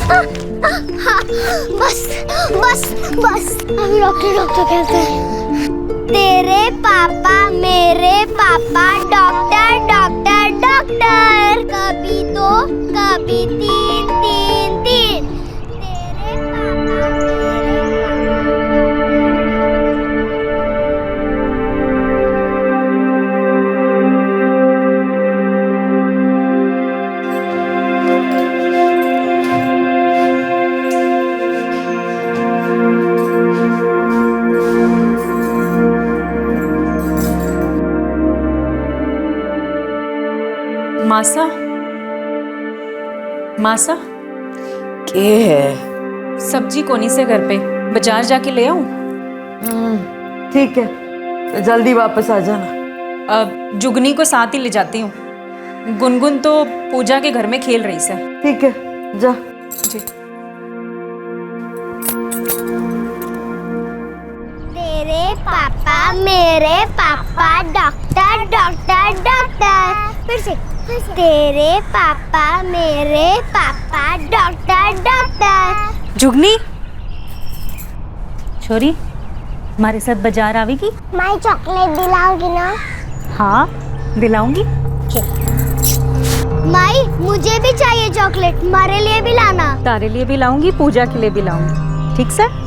बस बस बस, अभी डॉक्टर डॉक्टर कहते हैं। तेरे पापा मेरे पापा डॉक्टर डॉक्टर डॉक्टर, कभी दो कभी तीन तीन तीन। तेरे पापा मासा, मासा के है? सब्जी कोनी से घर पे, बाजार जाके ले आऊं? ठीक है, तो जल्दी वापस आ जाना। अब जुगनी को साथ ही ले जाती हूँ। गुनगुन तो पूजा के घर में खेल रही है। ठीक है, जा। जी। तेरे पापा मेरे पापा डॉक्टर डॉक्टर डॉक्टर, फिर से तेरे पापा मेरे पापा डॉक्टर डॉक्टर। जुगनी छोरी, हमारे साथ बाजार आवेगी? मैं चॉकलेट दिलाऊंगी ना? हाँ दिलाऊंगी। माई मुझे भी चाहिए चॉकलेट, हमारे लिए भी लाना। तारे लिए भी लाऊंगी, पूजा के लिए भी लाऊंगी। ठीक सर?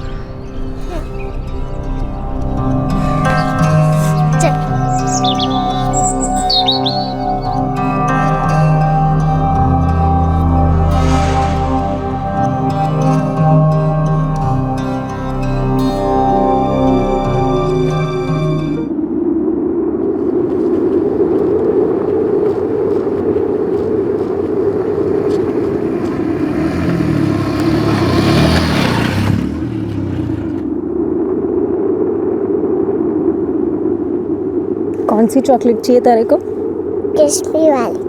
कौन सी चॉकलेट चाहिए तारे को? क्रिस्पी वाली।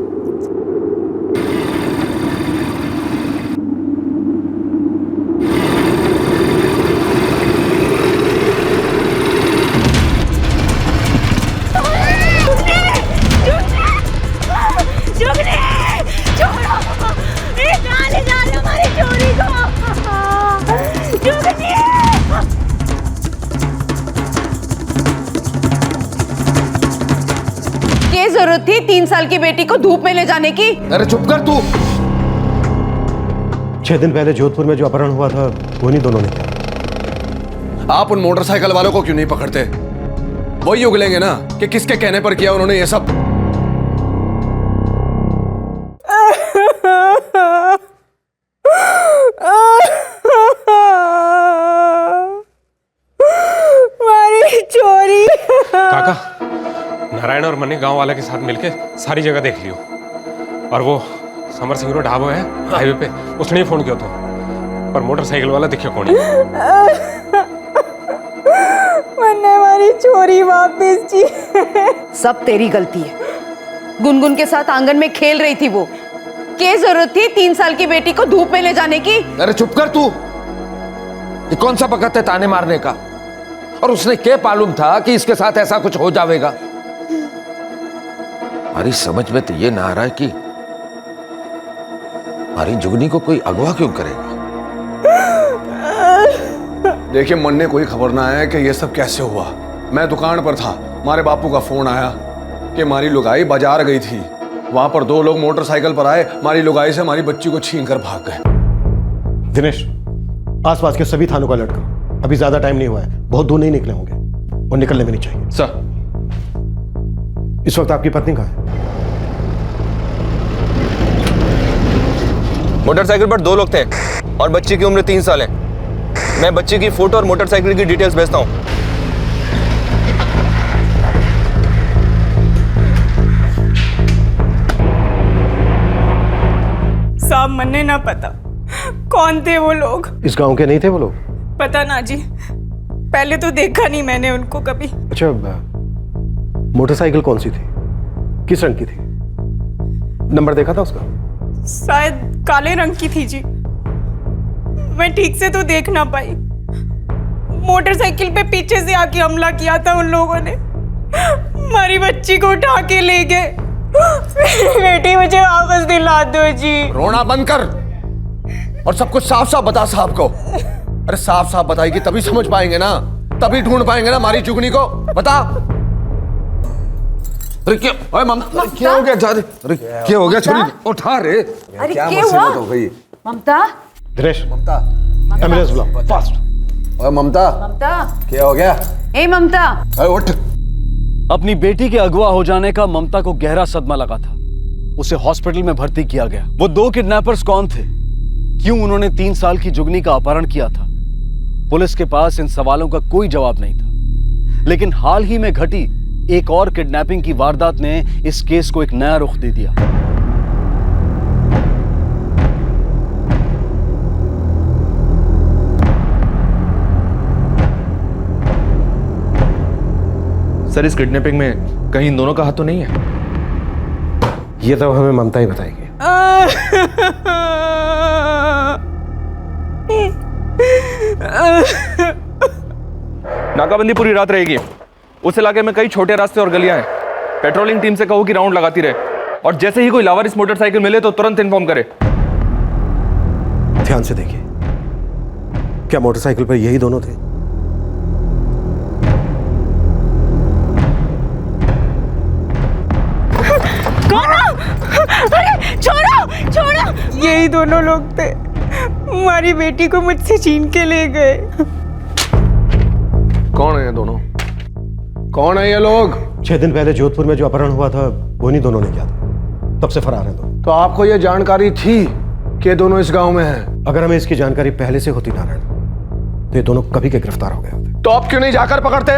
जरूरत थी 3 साल की बेटी को धूप में ले जाने की? अरे चुप कर तू। 6 दिन पहले जोधपुर में जो अपहरण हुआ था वो नहीं दोनों ने किया। आप उन मोटरसाइकिल वालों को क्यों नहीं पकड़ते? वही उगलेंगे ना कि किसके कहने पर किया उन्होंने ये सब। मारी चोरी। काका, नारायण और मनी गांव वाले के साथ मिलके सारी जगह देख लियो। और वो समर सिंह रो ढाबो है हाईवे पे, उसने फोन किया था, पर मोटरसाइकिल वाला दिखे कौन? मैंने हमारी चोरी वापस जी। सब तेरी गलती है। गुनगुन के साथ आंगन में खेल रही थी वो। क्या जरूरत थी 3 साल की बेटी को धूप में ले जाने की? अरे चुप कर तू। ये कौन सा वक्त है ताने मारने का? और उसने क्या मालूम था कि इसके साथ ऐसा कुछ हो जाएगा? हमारी समझ में तो ये ना आ रहा है कि हमारी जुगनी को कोई अगवा क्यों करेगा। देखिए, मन ने कोई खबर ना आया कि ये सब कैसे हुआ। मैं दुकान पर था, हमारे बापू का फोन आया कि हमारी लुगाई बाजार गई थी। वहां पर 2 लोग मोटरसाइकिल पर आए, हमारी लुगाई से हमारी बच्ची को छीन कर भाग गए। दिनेश, आसपास के सभी थानों का अलर्ट करो। अभी ज्यादा टाइम नहीं हुआ है, बहुत दूर नहीं निकले होंगे और निकलने भी नहीं चाहिए। सर, इस वक्त आपकी पत्नी कहाँ है? मोटरसाइकिल पर 2 लोग थे और बच्ची की उम्र 3 साल है। मैं बच्ची की फोटो और मोटरसाइकिल की डिटेल्स भेजता हूँ। साहब, मन्ने ना पता कौन थे वो लोग। इस गांव के नहीं थे वो लोग? पता ना जी, पहले तो देखा नहीं मैंने उनको कभी। अच्छा, मोटरसाइकिल कौन सी थी, किस रंग की थी? नंबर देखा था उसका? शायद काले रंग की थी जी, मैं ठीक से तो देख ना पाई। मोटरसाइकिल पे पीछे से आके हमला किया था उन लोगों ने। हमारी बच्ची को उठा के ले गए। बेटी मुझे वापस दिला दो जी। रोना बंद कर। और सब कुछ साफ साफ बता साहब को। अरे साफ साफ बताएगी तभी समझ पाएंगे ना, तभी ढूंढ पाएंगे ना हमारी जुगनी को। बता। अरे क्या, अरे ममता क्या हो गया? जा रे, अरे क्या हो गया? छोरी उठा रे। अरे क्या क्या मुसीबत हुआ? हो गई? ममता, दिनेश, ममता, एम्बुलेंस बुलाओ फास्ट। अरे ममता, ममता, क्या हो गया? ए ममता। अरे उठ। अपनी बेटी के अगवा हो जाने का ममता को गहरा सदमा लगा था। उसे हॉस्पिटल में भर्ती किया गया। वो 2 किडनैपर्स कौन थे? क्यों उन्होंने 3 साल की जुगनी का अपहरण किया था? पुलिस के पास इन सवालों का कोई जवाब नहीं था। लेकिन हाल ही में घटी एक और किडनैपिंग की वारदात ने इस केस को एक नया रुख दे दिया। सर इस किडनैपिंग में कहीं इन दोनों का हाथ तो नहीं है? ये तो हमें ममता ही बताएगी। नाकाबंदी पूरी रात रहेगी। उस इलाके में कई छोटे रास्ते और गलियां हैं। पेट्रोलिंग टीम से कहो कि राउंड लगाती रहे, और जैसे ही कोई लावारिस मोटरसाइकिल मिले तो तुरंत इन्फॉर्म करे। ध्यान से देखिए, क्या मोटरसाइकिल पर यही दोनों थे? अरे छोड़ो छोड़ो, यही दोनों लोग थे। हमारी बेटी को मुझसे छीन के ले गए। कौन है ये दोनों? कौन है ये लोग? 6 दिन पहले जोधपुर में जो अपहरण हुआ था वो नहीं दोनों ने किया था। तब से फरार हैं दोनों। तो आपको ये जानकारी थी कि दोनों इस गांव में हैं? अगर हमें इसकी जानकारी पहले से होती नारायण, तो ये दोनों कभी के गिरफ्तार हो गए होते। तो आप क्यों नहीं जाकर पकड़ते?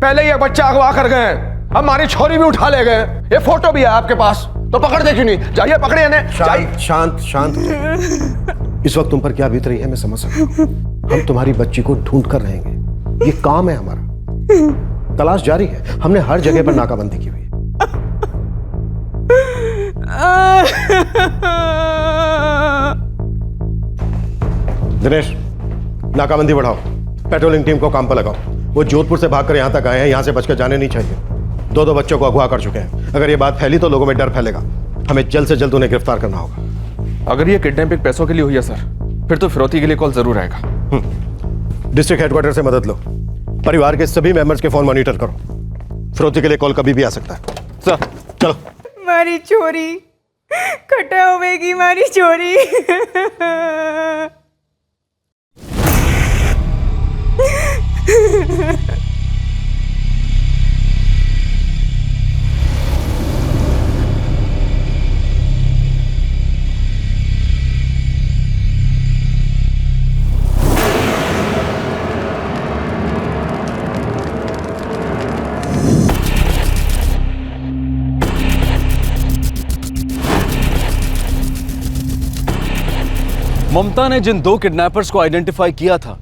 पहले ये बच्चा अगवा कर गए, अब हमारी छोरी भी उठा ले गए। ये फोटो भी है आपके पास, तो पकड़ दे क्यों नहीं? जाइए पकड़िए इन्हें। शांत शांत शांत हो जाइए। इस वक्त तुम पर क्या बीत रही है मैं समझ सकता हूँ। हम तुम्हारी बच्ची को ढूंढ कर रहेंगे, ये काम है हमारा। तलाश जारी है, हमने हर जगह पर नाकाबंदी की हुई है। दिनेश, नाकाबंदी बढ़ाओ, पेट्रोलिंग टीम को काम पर लगाओ। वो जोधपुर से भागकर यहाँ तक आए हैं, यहाँ से बचकर जाने नहीं चाहिए। 2 बच्चों को अगवा कर चुके हैं। अगर ये बात फैली तो लोगों में डर फैलेगा। हमें जल्द से जल्द उन्हें गिरफ्तार करना होगा। अगर ये किडनैपिंग पैसों के लिए हुई है सर, फिर तो फिरौती के लिए कॉल जरूर आएगा। डिस्ट्रिक्ट हेडक्वार्टर से मदद लो। परिवार के सभी मेंबर्स के फोन मॉनिटर करो। फिरौती के लिए कॉल कभी भी आ सकता है। सर चलो। हमारी चोरी खटा होगी, हमारी चोरी। ममता ने जिन 2 किडनैपर्स को आइडेंटिफाई किया था,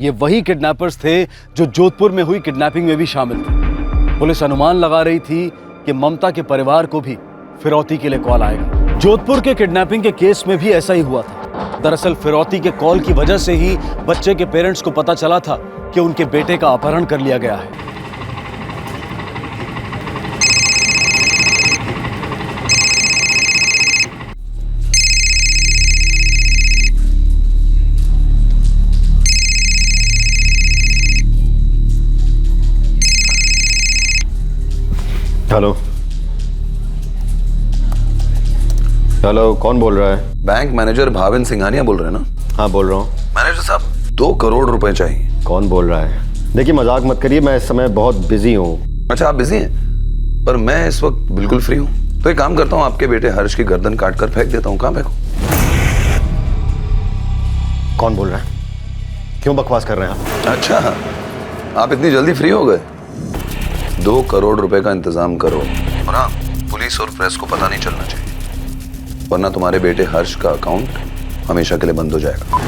ये वही किडनैपर्स थे जो जोधपुर में हुई किडनैपिंग में भी शामिल थे। पुलिस अनुमान लगा रही थी कि ममता के परिवार को भी फिरौती के लिए कॉल आएगा। जोधपुर के किडनैपिंग के केस में भी ऐसा ही हुआ था। दरअसल फिरौती के कॉल की वजह से ही बच्चे के पेरेंट्स को पता चला था कि उनके बेटे का अपहरण कर लिया गया है। हेलो हेलो, कौन बोल रहा है? बैंक मैनेजर भाविन सिंघानिया बोल रहे हैं ना? हाँ बोल रहा हूँ। मैनेजर साहब 2 करोड़ रुपए चाहिए। कौन बोल रहा है? देखिए मजाक मत करिए, मैं इस समय बहुत बिजी हूँ। अच्छा आप बिजी हैं, पर मैं इस वक्त बिल्कुल फ्री हूँ। तो एक काम करता हूँ, आपके बेटे हर्ष की गर्दन काट कर फेंक देता हूँ। कहाँ फेंकूं? कौन बोल रहा है? क्यों बकवास कर रहे हैं आप? अच्छा आप इतनी जल्दी फ्री हो गए? 2 करोड़ रुपए का इंतजाम करो, और हाँ पुलिस और प्रेस को पता नहीं चलना चाहिए, वरना तुम्हारे बेटे हर्ष का अकाउंट हमेशा के लिए बंद हो जाएगा।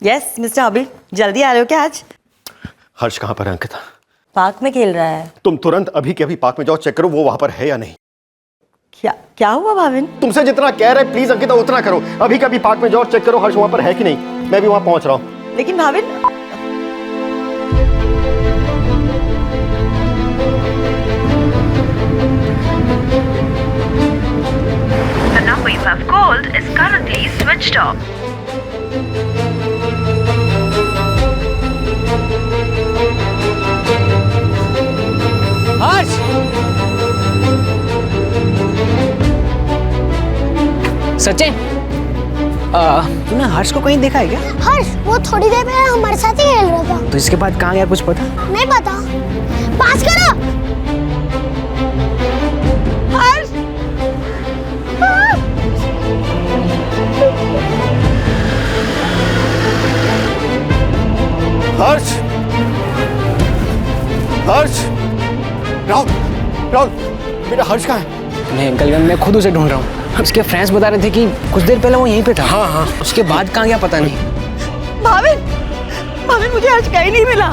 यस मिस्टर अबी, जल्दी आ रहे हो क्या आज? हर्ष कहाँ पर है अंकिता? पार्क में खेल रहा है। तुम तुरंत अभी के अभी पार्क में जाओ, चेक करो वो वहां पर है या नहीं। क्या हुआ भाविन? तुमसे जितना कह रहे प्लीज अंकिता उतना करो। अभी कभी पार्क में जाओ, चेक करो हर्ष वहां पर है कि नहीं। मैं भी वहां पहुंच रहा हूं। लेकिन भाविन स्विच्ड ऑफ। हर्ष! सचिन, तूने हर्ष को कहीं देखा है क्या? हर्ष वो थोड़ी देर पहले हमारे साथ ही खेल रहा था। तो इसके बाद कहाँ गया कुछ पता? नहीं पता। पास करो। हर्ष हर्ष! हर्ष! राहुल! राहुल! बेटा हर्ष कहाँ है? नहीं अंकल, मैं खुद उसे ढूंढ रहा हूँ। उसके फ्रेंड्स बता रहे थे कि कुछ देर पहले वो यहीं पे था। हाँ हाँ। उसके बाद कहाँ गया पता नहीं। भाविन, भाविन मुझे हर्ष कहीं नहीं मिला।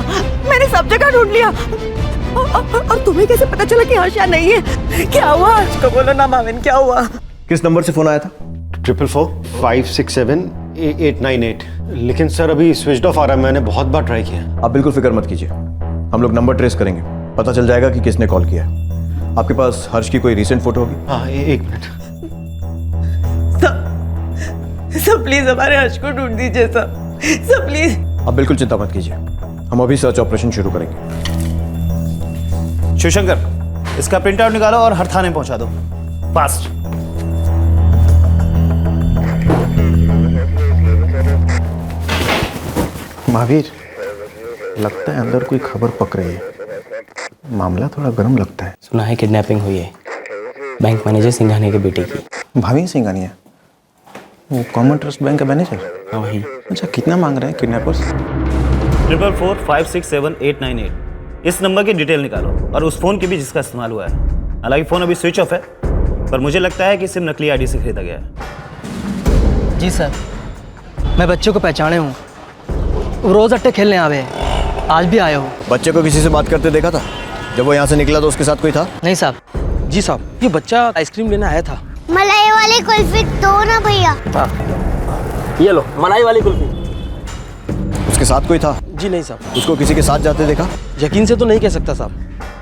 मैंने सब जगह ढूंढ लिया। और तुम्हें कैसे पता चला कि हर्ष यहाँ नहीं है? क्या हुआ? हर्ष को बोलो ना भाविन, क्या हुआ? किस नंबर से फोन आया था? 444-567-8898। लेकिन सर अभी स्विच्ड ऑफ आ रहा है। मैंने बहुत बार ट्राई किया। आप बिल्कुल फिक्र मत कीजिए, हम लोग नंबर ट्रेस करेंगे, पता चल जाएगा कि किसने कॉल किया है। आपके पास हर्ष की कोई रीसेंट फोटो होगी? हाँ, एक मिनट। सब प्लीज हमारे हर्ष को ढूंढ दीजिए सब प्लीज। आप बिल्कुल चिंता मत कीजिए, हम अभी सर्च ऑपरेशन शुरू करेंगे। शिवशंकर, इसका प्रिंट आउट निकालो और हर थाने पहुंचा दो, फास्ट। महावीर, लगता है अंदर कोई खबर पक रही है, मामला थोड़ा गर्म लगता है। सुना है किडनैपिंग हुई है बैंक मैनेजर सिंघानिया के बेटे की। भाभी सिंघानिया, वो कॉमन ट्रस्ट बैंक का मैनेजर? हाँ वही। अच्छा, कितना मांग रहे हैं किडनैपर्स? 444-567-898। इस नंबर की डिटेल निकालो और उस फोन की भी जिसका इस्तेमाल हुआ है। हालांकि फोन अभी स्विच ऑफ है, पर मुझे लगता है कि सिम नकली आईडी से खरीदा गया है। जी सर, मैं बच्चे को पहचाने हूँ, रोज अट्टे खेलने आवे हैं, आज भी आए हो। बच्चे को किसी से बात करते देखा था? जब वो यहाँ से निकला तो उसके साथ कोई था? नहीं साहब। जी साहब, ये बच्चा आइसक्रीम लेने आया था। मलाई वाली कुल्फी दो ना भैया। ये लो मलाई वाली कुल्फी। उसके साथ कोई था? जी नहीं साहब। उसको किसी के साथ जाते देखा? यकीन से तो नहीं कह सकता साहब,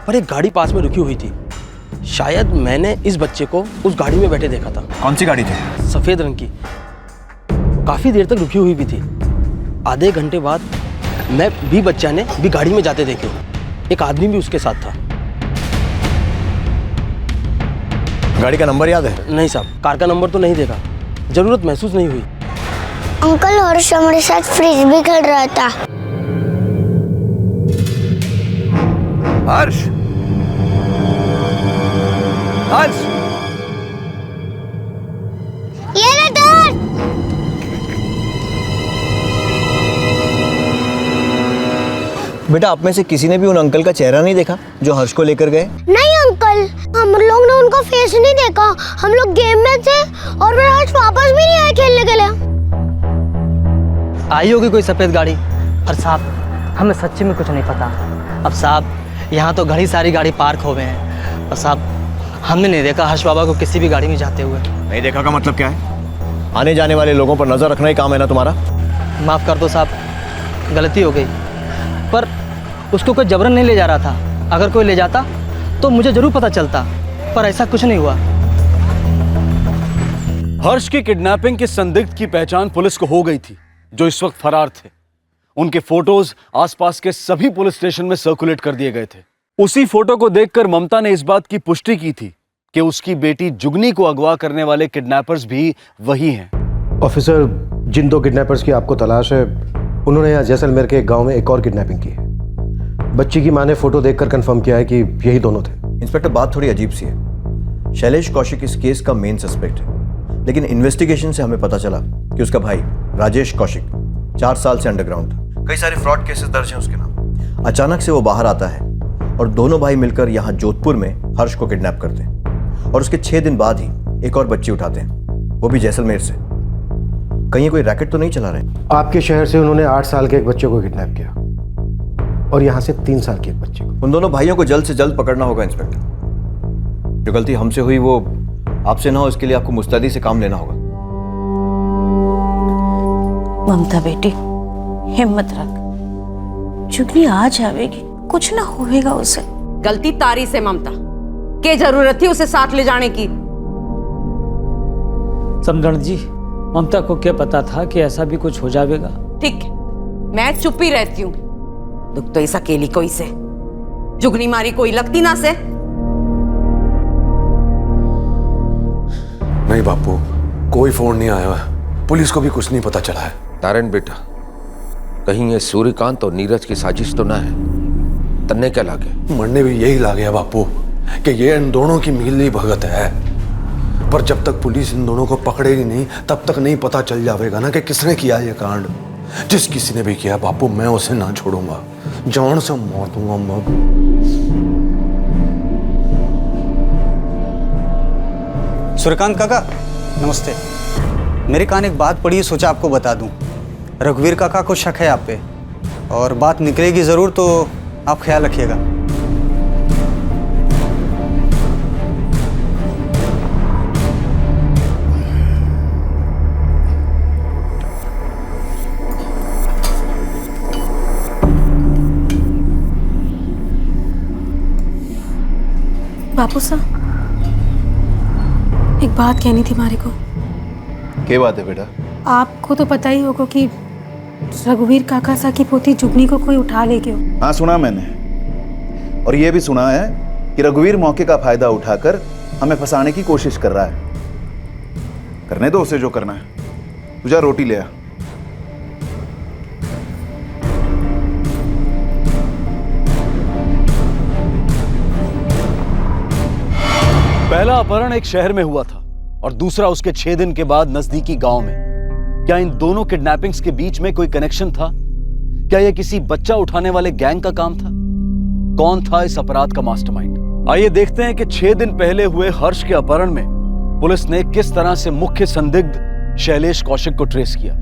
पर एक गाड़ी पास में रुकी हुई थी। शायद मैंने इस बच्चे को उस गाड़ी में बैठे देखा था। कौन सी गाड़ी थी? सफेद रंग की, काफी देर तक रुकी हुई भी थी। आधे घंटे बाद मैं भी बच्चा ने भी गाड़ी में जाते देखे। एक आदमी भी उसके साथ था। गाड़ी का नंबर याद है? नहीं साहब, कार का नंबर तो नहीं देखा, जरूरत महसूस नहीं हुई। अंकल हर्ष हमारे साथ फ्रिज भी खेल रहा था। हर्ष! हर्ष! ये ले डर। बेटा, आप में से किसी ने भी उन अंकल का चेहरा नहीं देखा जो हर्ष को लेकर गए? नहीं अंकल, हम लोग ने उनका फेस नहीं देखा। हम लोग गेम में थे और फिर हर्ष वापस भी नहीं आए खेलने के लिए। आई होगी कोई सफेद गाड़ी। और साहब, हमें सच्ची में कुछ नहीं पता। अब साहब, यहाँ तो घड़ी सारी गाड़ी पार्क हो गए हैं और साहब हमने नहीं देखा हर्ष बाबा को किसी भी गाड़ी में जाते हुए। नहीं देखा का मतलब क्या है? आने जाने वाले लोगों पर नजर रखना ही काम है ना तुम्हारा? माफ़ कर दो साहब, गलती हो गई। पर उसको कोई जबरन नहीं ले जा रहा था। अगर कोई ले जाता तो मुझे जरूर पता चलता, पर ऐसा कुछ नहीं हुआ। हर्ष की किडनैपिंग के संदिग्ध की पहचान पुलिस को हो गई थी, जो इस वक्त फरार थे। उनके फोटोज आसपास के सभी पुलिस स्टेशन में सर्कुलेट कर दिए गए थे। उसी फोटो को देखकर ममता ने इस बात की पुष्टि की थी कि उसकी बेटी जुगनी को अगवा करने वाले किडनैपर्स भी वही हैं। ऑफिसर, जिन दो किडनैपर्स की आपको तलाश है, उन्होंने यहाँ जैसलमेर के एक गांव में एक और किडनैपिंग की है। बच्ची की मां ने फोटो देखकर कंफर्म किया है कि यही दोनों थे। इंस्पेक्टर, बात थोड़ी अजीब सी है। शैलेश कौशिक इस केस का मेन सस्पेक्ट है, लेकिन इन्वेस्टिगेशन से हमें पता चला कि उसका भाई राजेश कौशिक 4 साल से अंडरग्राउंड था। कई सारे फ्रॉड केसेस दर्ज हैं उसके नाम। अचानक से वो बाहर आता है और दोनों भाई मिलकर यहाँ जोधपुर में हर्ष को किडनैप करते हैं और उसके 6 दिन बाद ही एक और बच्ची उठाते हैं, वो भी जैसलमेर से। कहीं कोई रैकेट तो नहीं चला रहे? आपके शहर से उन्होंने 8 साल के एक बच्चे को किडनैप किया और यहाँ से 3 साल के एक बच्चे को। उन दोनों भाइयों को जल्द से जल्द पकड़ना होगा इंस्पेक्टर। जो गलती हमसे हुई वो आपसे ना हो, इसके लिए आपको मुस्तैदी से काम लेना होगा। ममता बेटी, हिम्मत रख, जुगनी आ जाएगी, कुछ ना होएगा उसे। गलती तारी से ममता, क्या जरूरत थी उसे साथ ले जाने की? समझण जी, ममता को क्या पता था कि ऐसा भी कुछ हो जाएगा? ठीक है, मैं चुप ही रहती हूँ। दुख तो इस अकेली कोई से, जुगनी मारी कोई लगती ना से। नहीं बापू, कोई फोन नहीं आया है, पुलिस को भी कुछ नहीं पता चला है। नारायण बेटा, कहीं ये सूर्यकांत और नीरज की साजिश तो ना है? तन्ने क्या लागे? मरने भी यही ला गया बापू कि ये इन दोनों की मिली भगत है, पर जब तक पुलिस इन दोनों को पकड़ेगी नहीं तब तक नहीं पता चल जाएगा ना कि किसने किया ये कांड। जिस किसी ने भी किया बापू, मैं उसे ना छोड़ूंगा, जान से मार दूंगा मैं। सूर्यकांत काका नमस्ते। मेरे कान एक बात पड़ी, सोचा आपको बता दूं। रघुवीर काका को शक है आप पे, और बात निकलेगी ज़रूर, तो आप ख्याल रखिएगा। बापू साहब, एक बात कहनी थी मारे को। क्या बात है बेटा? आपको तो पता ही होगा कि रघुवीर काका सा की पोती जुगनी को कोई उठा ले गया। हाँ सुना मैंने, और ये भी सुना है कि रघुवीर मौके का फायदा उठाकर हमें फंसाने की कोशिश कर रहा है। करने दो उसे जो करना है। तुझा रोटी ले आ। पहला अपहरण एक शहर में हुआ था और दूसरा उसके 6 दिन के बाद नजदीकी गांव में। क्या इन दोनों किडनैपिंग्स के बीच में कोई कनेक्शन था? क्या यह किसी बच्चा उठाने वाले गैंग का काम था? कौन था इस अपराध का मास्टरमाइंड? आइए देखते हैं कि 6 दिन पहले हुए हर्ष के अपहरण में पुलिस ने किस तरह से मुख्य संदिग्ध शैलेश कौशिक को ट्रेस किया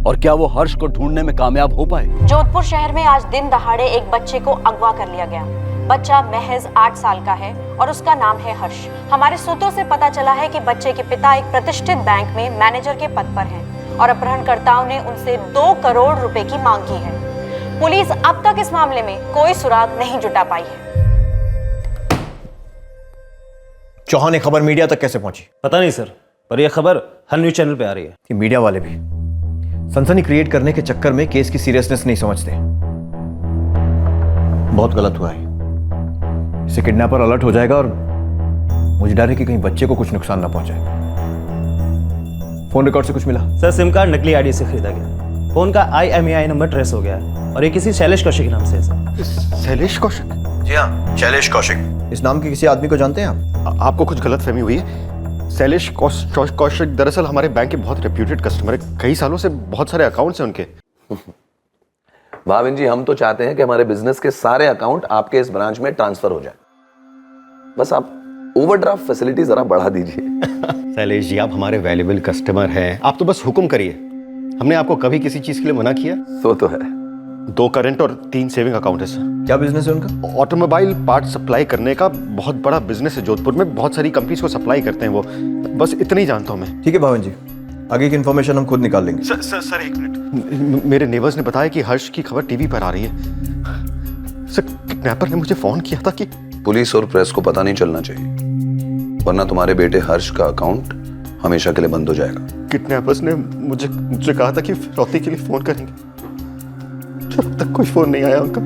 और क्या वो हर्ष को ढूंढने में कामयाब हो पाए। जोधपुर शहर में आज दिन दहाड़े एक बच्चे को अगवा कर लिया गया। बच्चा महज 8 साल का है और उसका नाम है हर्ष। हमारे सूत्रों से पता चला है कि बच्चे के पिता एक प्रतिष्ठित बैंक में मैनेजर के पद पर हैं और अपहरणकर्ताओं ने उनसे 2 करोड़ रुपए की मांग की है। पुलिस अब तक इस मामले में कोई सुराग नहीं जुटा पाई है। चौहान ने खबर मीडिया तक कैसे पहुंची? पता नहीं सर, पर यह खबर हर न्यूज चैनल पे आ रही है कि मीडिया वाले भी सनसनी क्रिएट करने के चक्कर में केस की सीरियसनेस नहीं समझते। बहुत गलत हुआ है। इससे किडनैपर अलर्ट हो जाएगा और मुझे डर है कि कहीं बच्चे को कुछ नुकसान ना पहुंचे। फोन रिकॉर्ड से कुछ मिला? सर, सिम कार्ड नकली आईडी से खरीदा गया। फोन का IMEI नंबर ट्रेस हो गया है और ये किसी शैलेश कौशिक के नाम से है सर। शैलेश कौशिक? जी हाँ, शैलेश कौशिक। इस नाम के किसी आदमी को जानते हैं आप? आपको कुछ गलतफहमी हुई है। शैलेश कौशिक दरअसल हमारे बैंक के बहुत रेप्यूटेड कस्टमर है। कई सालों से बहुत सारे अकाउंट्स हैं उनके। भाविन जी, हम तो चाहते हैं कि हमारे बिजनेस के सारे अकाउंट आपके इस ब्रांच में ट्रांसफर हो जाए। बस आप ओवरड्राफ्ट फैसिलिटी जरा बढ़ा दीजिए। शैलेश जी, आप हमारे वैल्यूएबल कस्टमर हैं, आप तो बस हुक्म करिए। हमने आपको कभी किसी चीज के लिए मना किया? तो है। 2 करंट और 3 सेविंग अकाउंट है सर। क्या बिजनेस है उनका? ऑटोमोबाइल पार्ट सप्लाई करने का बहुत बड़ा बिजनेस है। जोधपुर में बहुत सारी कंपनीज को सप्लाई करते हैं वो। बस इतना ही जानता हूँ मैं। ठीक है भावन जी, आगे की इन्फॉर्मेशन हम खुद निकाल लेंगे। Sir 1 minute. मेरे नेबर्स ने बताया कि हर्ष की खबर टीवी पर आ रही है। सर, किडनैपर ने मुझे फोन किया था कि पुलिस और प्रेस को पता नहीं चलना चाहिए, वरना तुम्हारे बेटे हर्ष का अकाउंट हमेशा के लिए बंद हो जाएगा। किडनैपर्स ने मुझे कहा था कि फिरौती के लिए फोन करेंगे। जब तक कोई फोन नहीं आया उनका,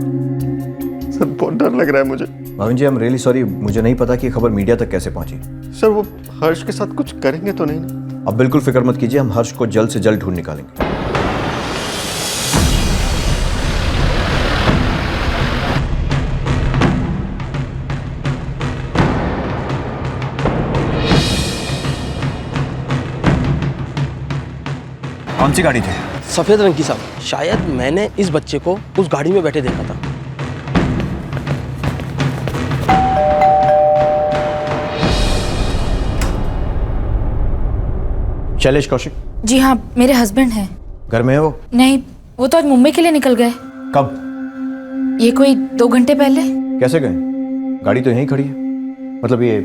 सर बहुत डर लग रहा है मुझे। भावन जी, आई एम रियली सॉरी, मुझे नहीं पता कि खबर मीडिया तक कैसे पहुंची। सर, वो हर्ष के साथ कुछ करेंगे तो नहीं ना? अब बिल्कुल फिक्र मत कीजिए, हम हर्ष को जल्द से जल्द ढूंढ निकालेंगे। कौन सी गाड़ी थी? सफेद रंग की साहब। शायद मैंने इस बच्चे को उस गाड़ी में बैठे देखा था। शैलेश कौशिक? जी हाँ, मेरे हस्बैंड हैं। घर में है वो? नहीं, वो तो आज मुंबई के लिए निकल गए। कब? ये कोई 2 घंटे पहले। कैसे गए? गाड़ी तो यहीं खड़ी है। मतलब ये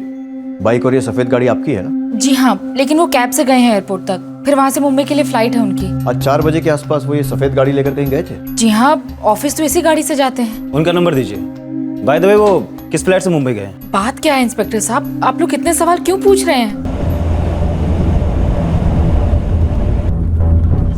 बाइक और ये सफेद गाड़ी आपकी है ना? जी हाँ, लेकिन वो कैब से गए हैं एयरपोर्ट तक, फिर वहाँ से मुंबई के लिए फ्लाइट है उनकी। आज 4 बजे के आसपास वो ये सफेद गाड़ी लेकर कहीं गए थे? जी हाँ, ऑफिस तो इसी गाड़ी से जाते हैं। उनका नंबर दीजिए। बाय द वे, वो किस फ्लाइट से मुंबई गए? बात क्या है इंस्पेक्टर साहब, आप लोग कितने सवाल क्यों पूछ रहे हैं?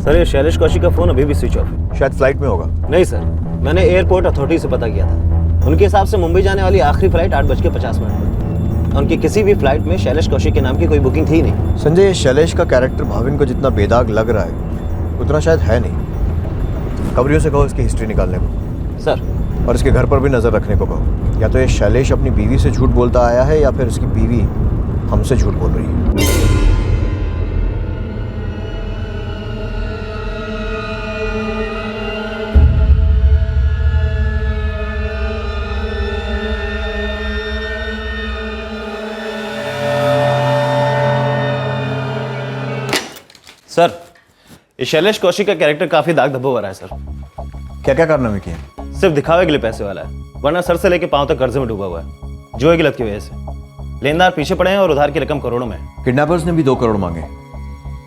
सर ये शैलेश कौशिक का फोन अभी भी स्विच ऑफ है। शायद फ्लाइट में होगा। नहीं सर, मैंने एयरपोर्ट अथॉरिटी से पता किया था। उनके हिसाब से मुंबई जाने वाली आखिरी फ्लाइट 8:50 पर। उनकी किसी भी फ्लाइट में शैलेश कौशिक के नाम की कोई बुकिंग थी नहीं। संजय, ये शैलेश का कैरेक्टर भाविन को जितना बेदाग लग रहा है उतना शायद है नहीं। खबरियों से कहो इसकी हिस्ट्री निकालने को सर, और इसके घर पर भी नजर रखने को कहो। या तो ये शैलेश अपनी बीवी से झूठ बोलता आया है या फिर इसकी बीवी हमसे झूठ बोल रही है। सर, ये शैलेश कौशिक का कैरेक्टर काफी दाग धब्बा हो रहा है सर। क्या क्या कारनामे किए? सिर्फ दिखावे के लिए पैसे वाला है, वरना सर से लेके पांव तक कर्जे में डूबा हुआ है, जुए की लत की वजह से। लेनदार पीछे पड़े हैं और उधार की रकम करोड़ों में। किडनैपर्स ने भी 2 करोड़ मांगे,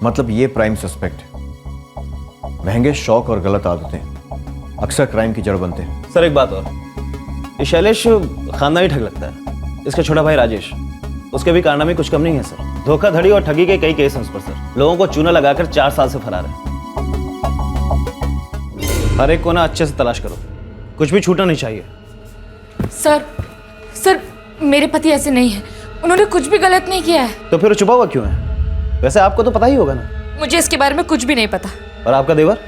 मतलब ये प्राइम सस्पेक्ट है। महंगे शौक और गलत आदतें अक्सर क्राइम की जड़ बनते हैं। सर एक बात और, ये शैलेश खानदानी ठग लगता है। इसका छोटा भाई राजेश, उसके भी कारनामे कुछ कम नहीं है सर। धोखाधड़ी और ठगी के कई केस हैं उस पर सर। लोगों को चूना लगाकर 4 साल से फरार है। हर एक को ना अच्छे से तलाश करो, कुछ भी छूटना नहीं चाहिए। सर मेरे पति ऐसे नहीं है, उन्होंने कुछ भी गलत नहीं किया है। तो फिर छुपा हुआ क्यों है? वैसे आपको तो पता ही होगा ना। मुझे इसके बारे में कुछ भी नहीं पता। और आपका देवर,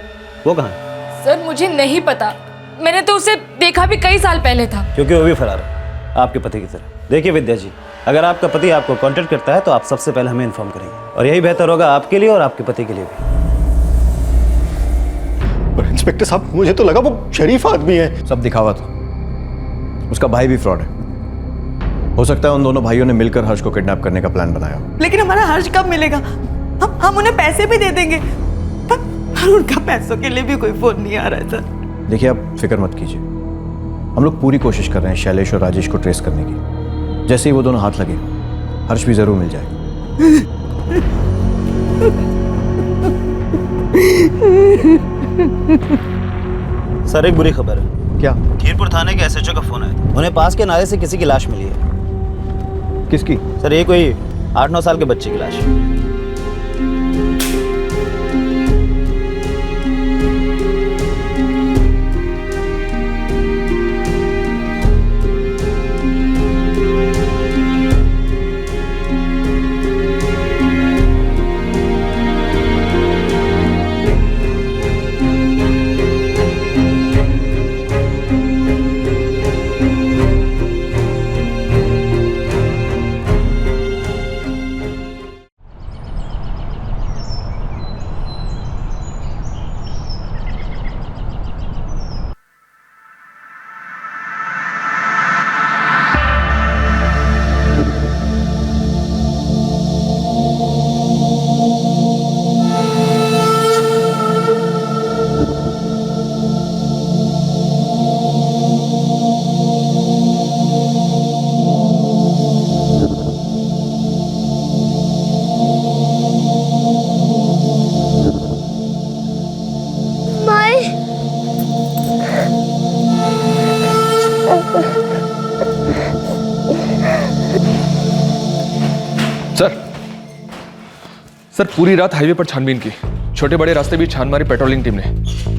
वो कहाँ है? सर मुझे नहीं पता, मैंने तो उसे देखा भी कई साल पहले था। क्योंकि वो भी फरार है आपके पति की तरह। देखिए विद्या जी, अगर आपका पति आपको कांटेक्ट करता है तो आप सबसे पहले हमें इन्फॉर्म करेंगे, और यही बेहतर होगा आपके लिए और आपके पति के लिए भी। पर इंस्पेक्टर साहब, मुझे तो लगा वो शरीफ आदमी है। सब दिखावा था, उसका भाई भी फ्रॉड है। हो सकता है उन दोनों भाइयों ने मिलकर हर्ष को किडनैप करने का प्लान बनाया। लेकिन हमारा हर्ष कब मिलेगा? हम उन्हें पैसे भी दे देंगे, पर उनका पैसों के लिए भी कोई फोन नहीं आ रहा है सर। देखिए, आप फिक्र मत कीजिए, हम लोग पूरी कोशिश कर रहे हैं शैलेश और राजेश को ट्रेस करने की। जैसे ही वो दोनों हाथ लगे, हर्ष भी जरूर मिल जाएगा। सर एक बुरी खबर है। क्या? खीरपुर थाने के एसएचओ का फोन आया था। उन्हें पास के नाले से किसी की लाश मिली है। किसकी? सर ये कोई 8-9 साल के बच्चे की लाश। सर पूरी रात हाईवे पर छानबीन की, छोटे बड़े रास्ते भी छान मारी पेट्रोलिंग टीम ने,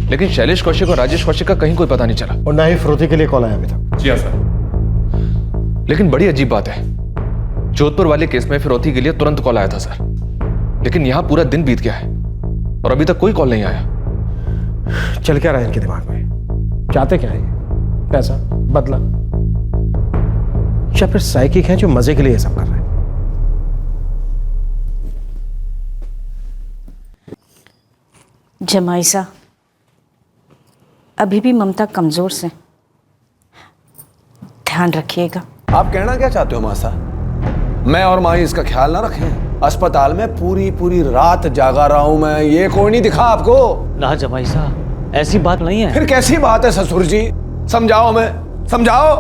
लेकिन शैलेश कौशिक और राजेश कौशिक का कहीं कोई पता नहीं चला। और ना ही फिरौती के लिए कॉल आया अभी तक। जी हाँ सर। लेकिन बड़ी अजीब बात है, जोधपुर वाले केस में फिरौती के लिए तुरंत कॉल आया था सर, लेकिन यहां पूरा दिन बीत गया है और अभी तक कोई कॉल नहीं आया। चल क्या रहा है इनके दिमाग में? चाहते क्या है? पैसा, बदला, या फिर साइकिक है जो मजे के लिए ये सब कर रहे हैं? जमाईसा, अभी भी ममता कमजोर से, ध्यान रखिएगा। आप कहना क्या चाहते हो मासा? मैं और माही इसका ख्याल ना रखें? अस्पताल में पूरी रात जागा रहा हूं मैं, ये कोई नहीं दिखा आपको? ना जमाईसा, ऐसी बात नहीं है। फिर कैसी बात है ससुर जी? समझाओ, हमें समझाओ।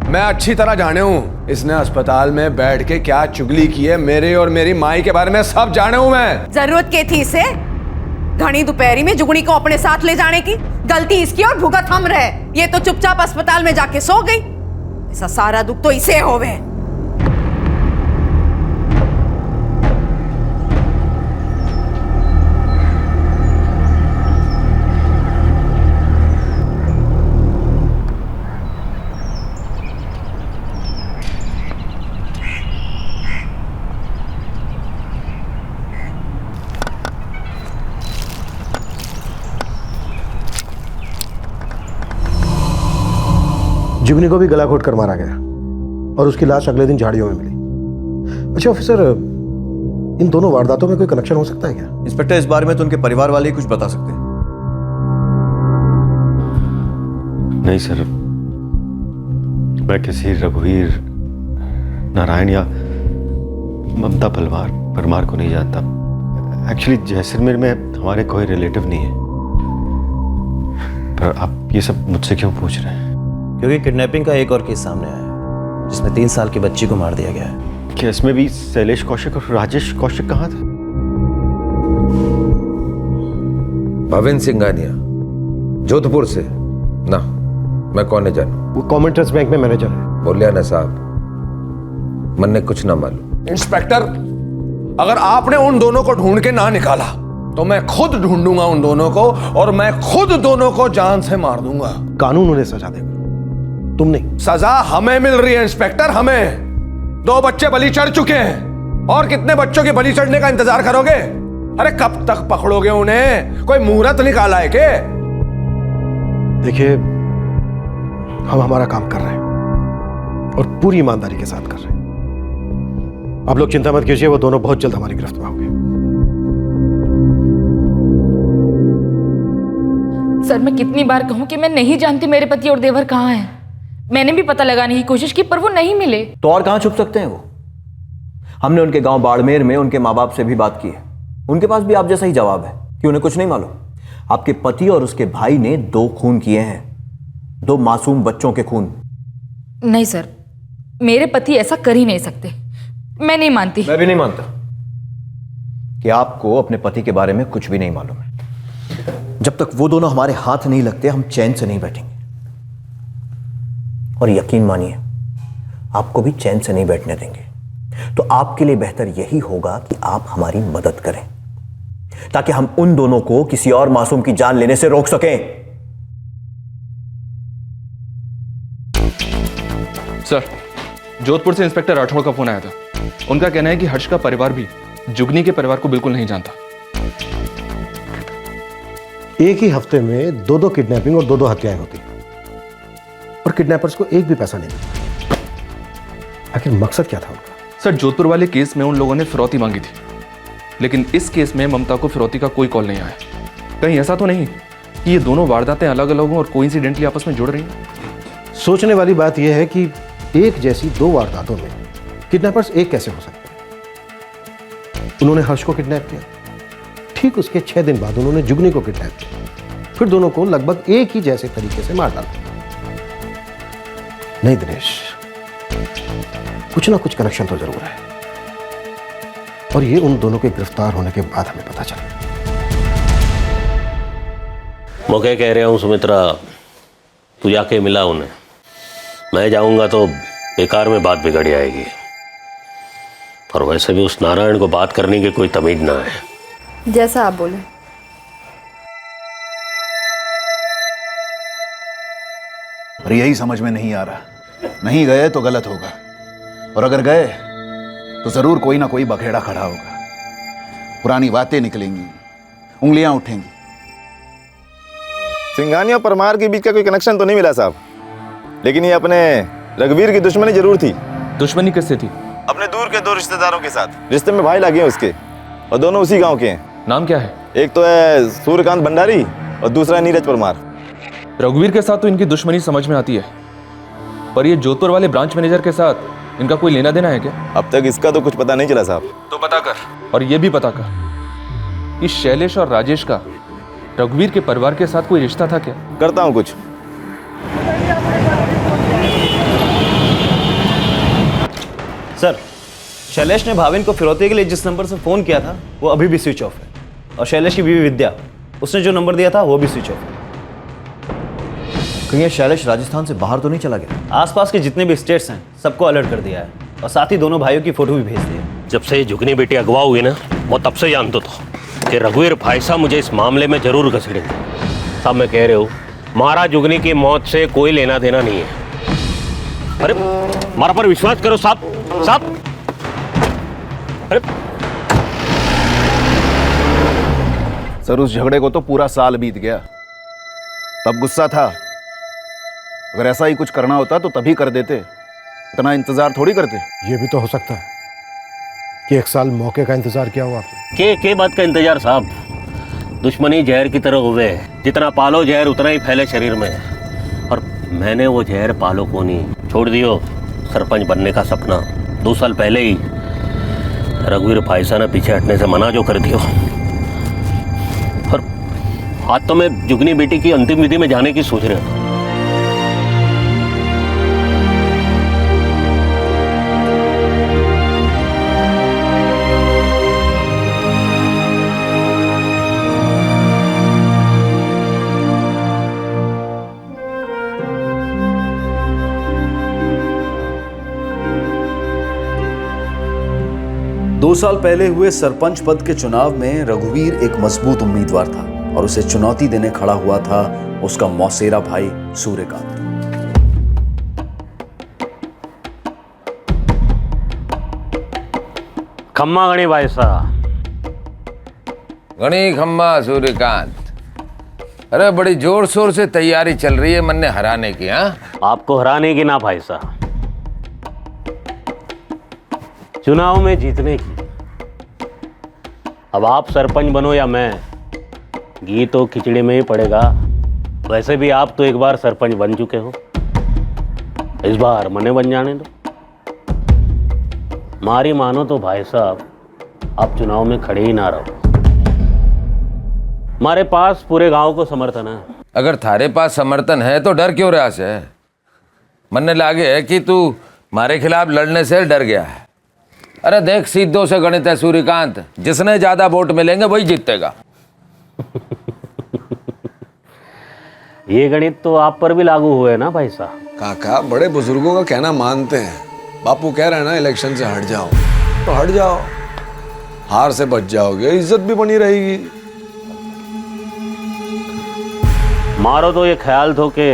मैं अच्छी तरह जाने हूं इसने अस्पताल में बैठ के क्या चुगली की है मेरे और मेरी माई के बारे में, सब जाने हूं मैं। जरूरत क्या थी इसे घनी दोपहरी में जुगनी को अपने साथ ले जाने की? गलती इसकी और भुगत हम रहे। ये तो चुपचाप अस्पताल में जाके सो गई। ऐसा सारा दुख तो इसे होवे। जुगनी को भी गला घोट कर मारा गया और उसकी लाश अगले दिन झाड़ियों में मिली। अच्छा ऑफिसर, इन दोनों वारदातों में कोई कनेक्शन हो सकता है क्या? इंस्पेक्टर, इस बारे में तो उनके परिवार वाले ही कुछ बता सकते हैं। नहीं सर, मैं किसी रघुवीर नारायण या ममता परमार को नहीं जानता। एक्चुअली जैसलमेर में हमारे कोई रिलेटिव नहीं है। पर आप ये सब मुझसे क्यों पूछ रहे हैं? क्योंकि किडनैपिंग का एक और केस सामने आया है जिसमें 3 साल की बच्ची को मार दिया गया है। क्या इसमें भी शैलेश कौशिक और राजेश कौशिक कहाँ थे? भविन सिंघानिया, जोधपुर से ना, मैं कौन है जानू? वो कॉमन ट्रस्ट बैंक में मैनेजर है। बोलिया ना साहब, मन ने कुछ ना मालूम। इंस्पेक्टर, अगर आपने उन दोनों को ढूंढ के ना निकाला तो मैं खुद ढूंढूंगा उन दोनों को और मैं खुद दोनों को जान से मार दूंगा। कानून उन्हें सजा देगा, तुम नहीं। सजा हमें मिल रही है इंस्पेक्टर, हमें। 2 बच्चे बलि चढ़ चुके हैं और कितने बच्चों के बलि चढ़ने का इंतजार करोगे? अरे कब तक पकड़ोगे उन्हें? कोई मुहूर्त निकाला है क्या? देखिए, हम हमारा काम कर रहे हैं और पूरी ईमानदारी के साथ कर रहे हैं। आप लोग चिंता मत कीजिए, वो दोनों बहुत जल्द हमारी गिरफ्त में होंगे। सर, मैं कितनी बार कहूं कि मैं नहीं जानती मेरे पति और देवर कहाँ हैं। मैंने भी पता लगाने की कोशिश की पर वो नहीं मिले। तो और कहां छुप सकते हैं वो? हमने उनके गांव बाड़मेर में उनके माँ बाप से भी बात की है। उनके पास भी आप जैसा ही जवाब है कि उन्हें कुछ नहीं मालूम। आपके पति और उसके भाई ने 2 खून किए हैं, 2 मासूम बच्चों के खून। नहीं सर, मेरे पति ऐसा कर ही नहीं सकते। मैं नहीं मानती। मैं भी नहीं मानता कि आपको अपने पति के बारे में कुछ भी नहीं मालूम है। जब तक वो दोनों हमारे हाथ नहीं लगते हम चैन से नहीं बैठेंगे। और यकीन मानिए, आपको भी चैन से नहीं बैठने देंगे। तो आपके लिए बेहतर यही होगा कि आप हमारी मदद करें ताकि हम उन दोनों को किसी और मासूम की जान लेने से रोक सकें। सर, जोधपुर से इंस्पेक्टर राठौड़ का फोन आया था। उनका कहना है कि हर्ष का परिवार भी जुगनी के परिवार को बिल्कुल नहीं जानता। एक ही हफ्ते में 2-2 किडनैपिंग और 2-2 हत्याएं होती और किडनैपर्स को एक भी पैसा नहीं मिलता। आखिर मकसद क्या था उनका? सर, जोधपुर वाले केस में उन लोगों ने फिरौती मांगी थी, लेकिन इस केस में ममता को फिरौती का कोई कॉल नहीं आया। कहीं ऐसा तो नहीं कि ये दोनों वारदातें अलग अलग हों और कोइंसिडेंटली आपस में जुड़ रही हैं? सोचने वाली बात यह है कि एक जैसी 2 वारदातों में किडनैपर्स एक कैसे हो सकते हैं? उन्होंने हर्ष को किडनैप किया, ठीक उसके 6 दिन बाद उन्होंने जुगनी को किडनैप किया, फिर दोनों को लगभग एक ही जैसे तरीके से मार डाला। नहीं दिनेश, कुछ ना कुछ कनेक्शन तो जरूर है और ये उन दोनों के गिरफ्तार होने के बाद हमें पता चला। मैं क्या कह रहा हूँ सुमित्रा, तू जाके मिला उन्हें। मैं जाऊंगा तो बेकार में बात बिगड़ जाएगी। और वैसे भी उस नारायण को बात करने की कोई तमीज ना है। जैसा आप बोले। पर यही समझ में नहीं आ रहा, नहीं गए तो गलत होगा और अगर गए तो जरूर कोई ना कोई बखेड़ा खड़ा होगा। पुरानी बातें निकलेंगी, उंगलियां उठेंगी। सिंघानिया और परमार के बीच का कोई कनेक्शन तो नहीं मिला साहब, लेकिन ये अपने रघुवीर की दुश्मनी जरूर थी। दुश्मनी किससे थी? अपने दूर के 2 रिश्तेदारों के साथ। रिश्ते में भाई लगे हैं उसके और दोनों उसी गांव के हैं। नाम क्या है? एक तो है सूर्यकांत भंडारी और दूसरा है नीरज परमार। रघुवीर के साथ तो इनकी दुश्मनी समझ में आती है, पर ये जोधपुर वाले ब्रांच मैनेजर के साथ इनका कोई लेना देना है क्या? अब तक इसका तो कुछ पता नहीं चला साहब। तो पता कर, और ये भी पता कर कि शैलेश और राजेश का रघुवीर के परिवार के साथ कोई रिश्ता था क्या? करता हूँ कुछ। सर, शैलेश ने भाविन को फिरौती के लिए जिस नंबर से फ़ोन किया था वो अभी भी स्विच ऑफ है। और शैलेश की बीवी विद्या, उसने जो नंबर दिया था वो भी स्विच ऑफ है। कहीं शैलेश राजस्थान से बाहर तो नहीं चला गया? आसपास के जितने भी स्टेट्स हैं सबको अलर्ट कर दिया है और साथ ही दोनों भाइयों की फोटो भी भेज दी है। जब से जुगनी बेटी अगवा हुई ना, मैं तब से जानता था कि रघुवीर भाई साहब मुझे इस मामले में जरूर घसीटेंगे। साहब मैं कह रहे हूँ, महाराज जुगनी की मौत से कोई लेना देना नहीं है। अरे हमारा पर विश्वास करो साहब। साहब अरे सर, उस झगड़े को तो पूरा साल बीत गया। तब गुस्सा था, अगर ऐसा ही कुछ करना होता तो तभी कर देते, इतना इंतजार थोड़ी करते। ये भी तो हो सकता है कि 1 साल मौके का इंतजार किया हो आपने। के बात का इंतजार साहब? दुश्मनी जहर की तरह हुए, जितना पालो जहर उतना ही फैले शरीर में। और मैंने वो जहर पालो को नहीं छोड़ दियो। सरपंच बनने का सपना 2 साल पहले ही रघुवीर फाइसा ने पीछे हटने से मना जो कर दियो। और आज तो मैं जुगनी बेटी की अंतिम विधि में जाने की सोच रहा हूँ। 2 साल पहले हुए सरपंच पद के चुनाव में रघुवीर एक मजबूत उम्मीदवार था और उसे चुनौती देने खड़ा हुआ था उसका मौसेरा भाई सूर्यकांत। खम्मा गणी भाई साहब। गणी खम्मा सूर्यकांत, अरे बड़ी जोर शोर से तैयारी चल रही है मन्ने हराने की। हाँ, आपको हराने की ना भाई साहब, चुनाव में जीतने की। अब आप सरपंच बनो या मैं, घी तो खिचड़ी में ही पड़ेगा। वैसे भी आप तो एक बार सरपंच बन चुके हो, इस बार मने बन जाने दो। मारी मानो तो भाई साहब आप चुनाव में खड़े ही ना रहो। हमारे पास पूरे गांव को समर्थन है। अगर थारे पास समर्थन है तो डर क्यों रहा से? मन्ने लागे है कि तू हमारे खिलाफ लड़ने से डर गया है। अरे देख, सीधों से गणित है सूर्यकांत, जिसने ज्यादा वोट मिलेंगे वही जीतेगा। ये गणित तो आप पर भी लागू हुए ना भाई साहब। काका बड़े बुजुर्गों का कहना मानते हैं। बापू कह रहे हैं ना इलेक्शन से हट जाओ तो हट जाओ, हार से बच जाओगे, इज्जत भी बनी रहेगी। मारो तो ये ख्याल थो कि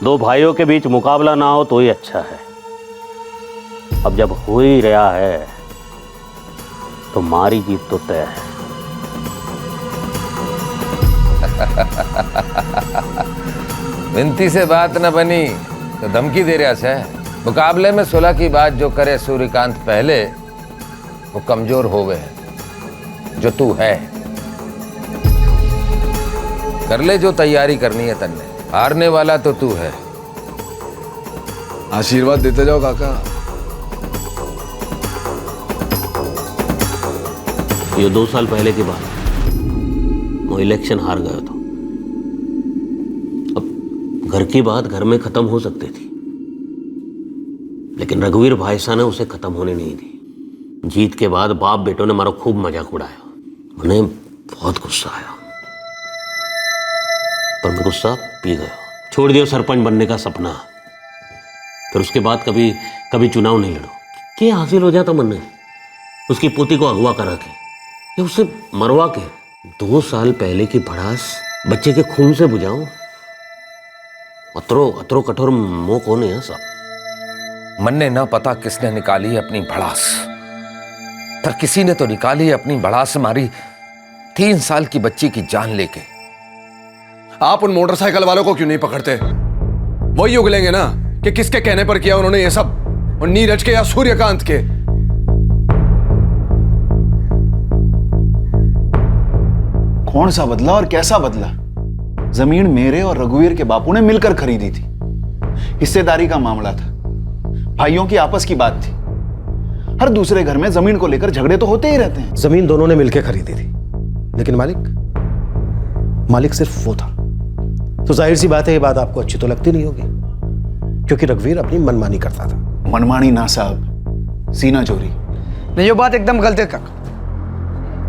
2 भाइयों के बीच मुकाबला ना हो तो ही अच्छा है। अब जब हो ही रहा है तो मारी जीत तो तय है। विनती से बात न बनी तो धमकी दे रहा से। मुकाबले में सुलह की बात जो करे सूर्यकांत पहले, वो कमजोर हो गए जो तू है। कर ले जो तैयारी करनी है तन्ने, हारने वाला तो तू है। आशीर्वाद देते जाओ काका। ये 2 साल पहले की बात, वो इलेक्शन हार गया था। अब घर की बात घर में खत्म हो सकती थी, लेकिन रघुवीर भाई साहब ने उसे खत्म होने नहीं दी। जीत के बाद बाप बेटों ने मारा खूब मजाक उड़ाया। उन्हें बहुत गुस्सा आया, पर मैं गुस्सा पी गया। छोड़ दिया सरपंच बनने का सपना। फिर उसके बाद कभी कभी चुनाव नहीं लड़ो। क्या हासिल हो जाता मन में? उसकी पोती को अगवा करा के या उसे मरवा के 2 साल पहले की भड़ास बच्चे के खून से बुझाऊं? अतरो कठोर मोह कौन है साहब? मन्ने ना पता किसने निकाली है अपनी भड़ास, पर किसी ने तो निकाली अपनी भड़ास मारी 3 साल की बच्ची की जान लेके। आप उन मोटरसाइकिल वालों को क्यों नहीं पकड़ते? वही उगलेंगे ना कि किसके कहने पर किया उन्होंने ये सब, और नीरज के या सूर्यकांत के। कौन सा बदला और कैसा बदला? जमीन मेरे और रघुवीर के बापू ने मिलकर खरीदी थी। हिस्सेदारी का मामला था, भाइयों की आपस की बात थी। हर दूसरे घर में जमीन को लेकर झगड़े तो होते ही रहते हैं। जमीन दोनों ने मिलकर खरीदी थी, लेकिन मालिक सिर्फ वो था। तो जाहिर सी बात है ये बात आपको अच्छी तो लगती नहीं होगी, क्योंकि रघुवीर अपनी मनमानी करता था। मनमानी ना साहब, सीना चोरी। नहीं, ये बात एकदम गलत है काका।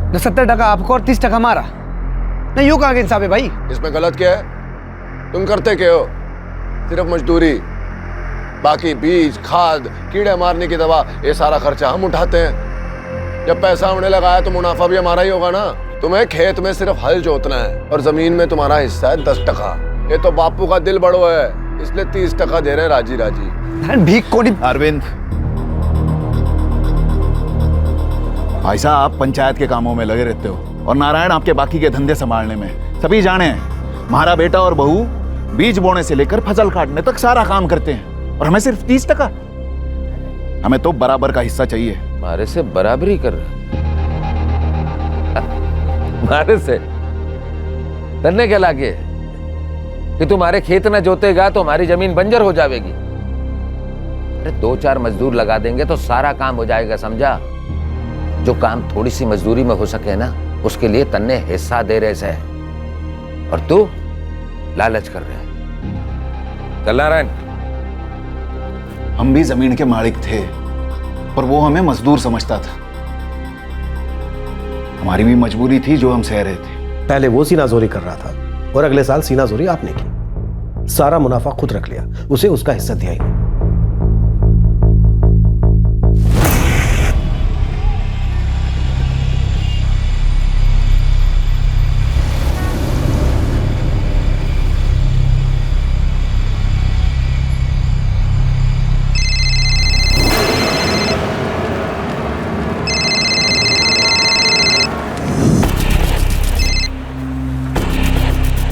न 70% आपको और 30% हमारा। नहीं, यूं कहाँ के इंसाफ है भाई? इसमें गलत क्या है? तुम करते क्या हो? सिर्फ मजदूरी, बाकी बीज, खाद, कीड़े मारने की दवा, ये सारा खर्चा हम उठाते हैं। जब पैसा हमने लगाया तो मुनाफा भी हमारा ही होगा ना। तुम्हें खेत में सिर्फ हल जोतना है और जमीन में तुम्हारा हिस्सा है 10%। ये तो बापू का दिल बड़ो है, इसलिए 30% दे रहे हैं राजी राजी। भीख कोनी। अरविंद, भाई साहब आप पंचायत के कामों में लगे रहते हो और नारायण आपके बाकी के धंधे संभालने में। सभी जाने हैं, हमारा बेटा और बहू बीज बोने से लेकर फसल काटने तक सारा काम करते हैं और हमें सिर्फ 30%। हमें तो बराबर का हिस्सा चाहिए। मारे से बराबरी कर रहे मारे से तन्ने क्या लागे कि तुम्हारे खेत न जोतेगा तो हमारी जमीन बंजर हो जाएगी। अरे 2-4 मजदूर लगा देंगे तो सारा काम हो जाएगा, समझा? जो काम थोड़ी सी मजदूरी में हो सके ना, उसके लिए तन्ने हिस्सा दे रहे से, और तू लालच कर रहे है। चल नारायण, हम भी जमीन के मालिक थे, पर वो हमें मजदूर समझता था। हमारी भी मजबूरी थी जो हम सह रहे थे। पहले वो सीनाजोरी कर रहा था और अगले साल सीनाजोरी आपने की। सारा मुनाफा खुद रख लिया, उसे उसका हिस्सा दिया ही नहीं।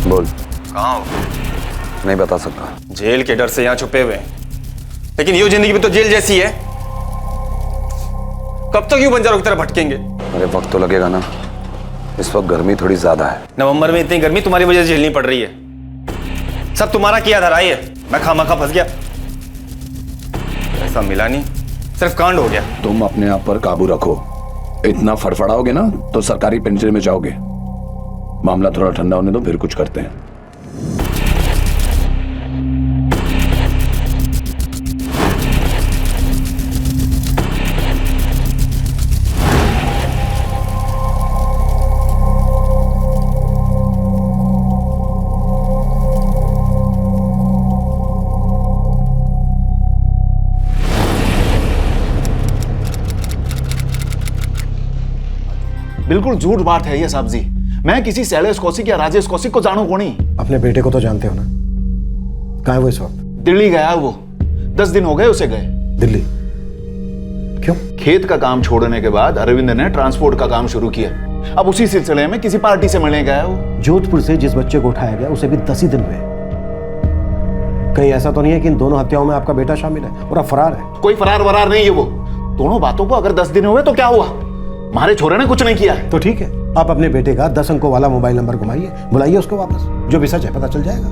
बोल, कहाँ हो? नहीं बता सकता। जेल के डर से यहाँ छुपे हुए हैं, लेकिन ये जिंदगी भी तो जेल जैसी है। कब तक यूं बंजारों की तरह भटकेंगे? अरे वक्त तो लगेगा ना, इस वक्त गर्मी थोड़ी ज्यादा है। नवंबर में इतनी गर्मी तुम्हारी वजह से झेलनी पड़ रही है। सब तुम्हारा किया धराई है, मैं खामखा फंस गया। ऐसा मिला नहीं, सिर्फ कांड हो गया। तुम अपने आप पर काबू रखो, इतना फड़फड़ाओगे ना तो सरकारी पिंजरे में जाओगे। मामला थोड़ा ठंडा होने दो, फिर कुछ करते हैं। बिल्कुल झूठ बात है ये साहब जी। मैं किसी शैलेश कौशिक या राजेश कौशिक को जानू कौन ही। अपने बेटे को तो जानते हो ना? कहाँ है वो इस वक्त? दिल्ली गया है वो, 10 दिन हो गए उसे गए। दिल्ली क्यों? खेत का काम छोड़ने के बाद अरविंद ने ट्रांसपोर्ट का काम शुरू किया। अब उसी सिलसिले में किसी पार्टी से मिलने गया है वो। जोधपुर से जिस बच्चे को उठाया गया उसे भी 10 ही दिन हुए। कहीं ऐसा तो नहीं है कि इन दोनों हत्याओं में आपका बेटा शामिल है और अब फरार है? कोई फरार वरार नहीं है वो। दोनों बातों को अगर 10 दिन हुए तो क्या हुआ? हमारे छोरे ने कुछ नहीं किया है। तो ठीक है, आप अपने बेटे का 10 अंकों वाला मोबाइल नंबर घुमाइए, बुलाइए उसको वापस। जो भी सच है पता चल जाएगा।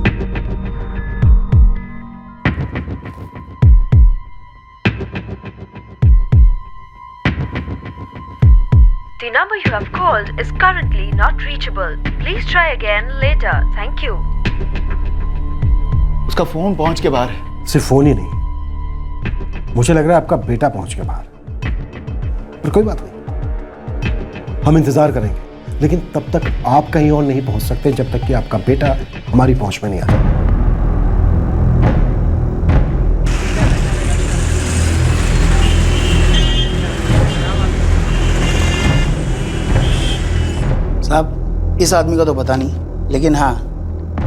The number you have called is currently not reachable. Please try again later. Thank you. उसका फोन पहुंच के बाहर है। सिर्फ फोन ही नहीं, मुझे लग रहा है आपका बेटा पहुंच के बाहर। पर कोई बात नहीं, हम इंतजार करेंगे, लेकिन तब तक आप कहीं और नहीं पहुंच सकते जब तक कि आपका बेटा हमारी पहुंच में नहीं आता। साहब, इस आदमी का तो पता नहीं, लेकिन हाँ,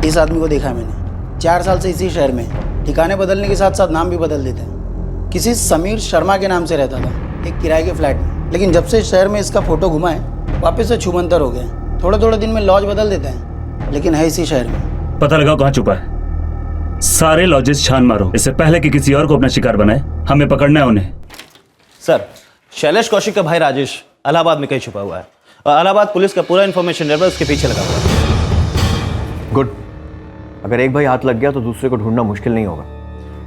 इस आदमी को देखा है मैंने। 4 साल से इसी शहर में, ठिकाने बदलने के साथ साथ नाम भी बदल देते हैं। किसी समीर शर्मा के नाम से रहता था, एक किराए के फ्लैट में, लेकिन जब से शहर में इसका फोटो घुमा है वापस से छूमंतर हो गए। थोड़े थोड़े दिन में लॉज बदल देते हैं, लेकिन है इसी शहर में। पता लगाओ कहाँ छुपा है। सारे लॉजेस छान मारो, इससे पहले कि किसी और को अपना शिकार बनाए। हमें पकड़ना है उन्हें। सर, शैलेश कौशिक का भाई राजेश इलाहाबाद में कहीं छुपा हुआ है और इलाहाबाद पुलिस का पूरा इन्फॉर्मेशन नेटवर्क उसके पीछे लगा हुआ है। गुड। अगर एक भाई हाथ लग गया तो दूसरे को ढूंढना मुश्किल नहीं होगा।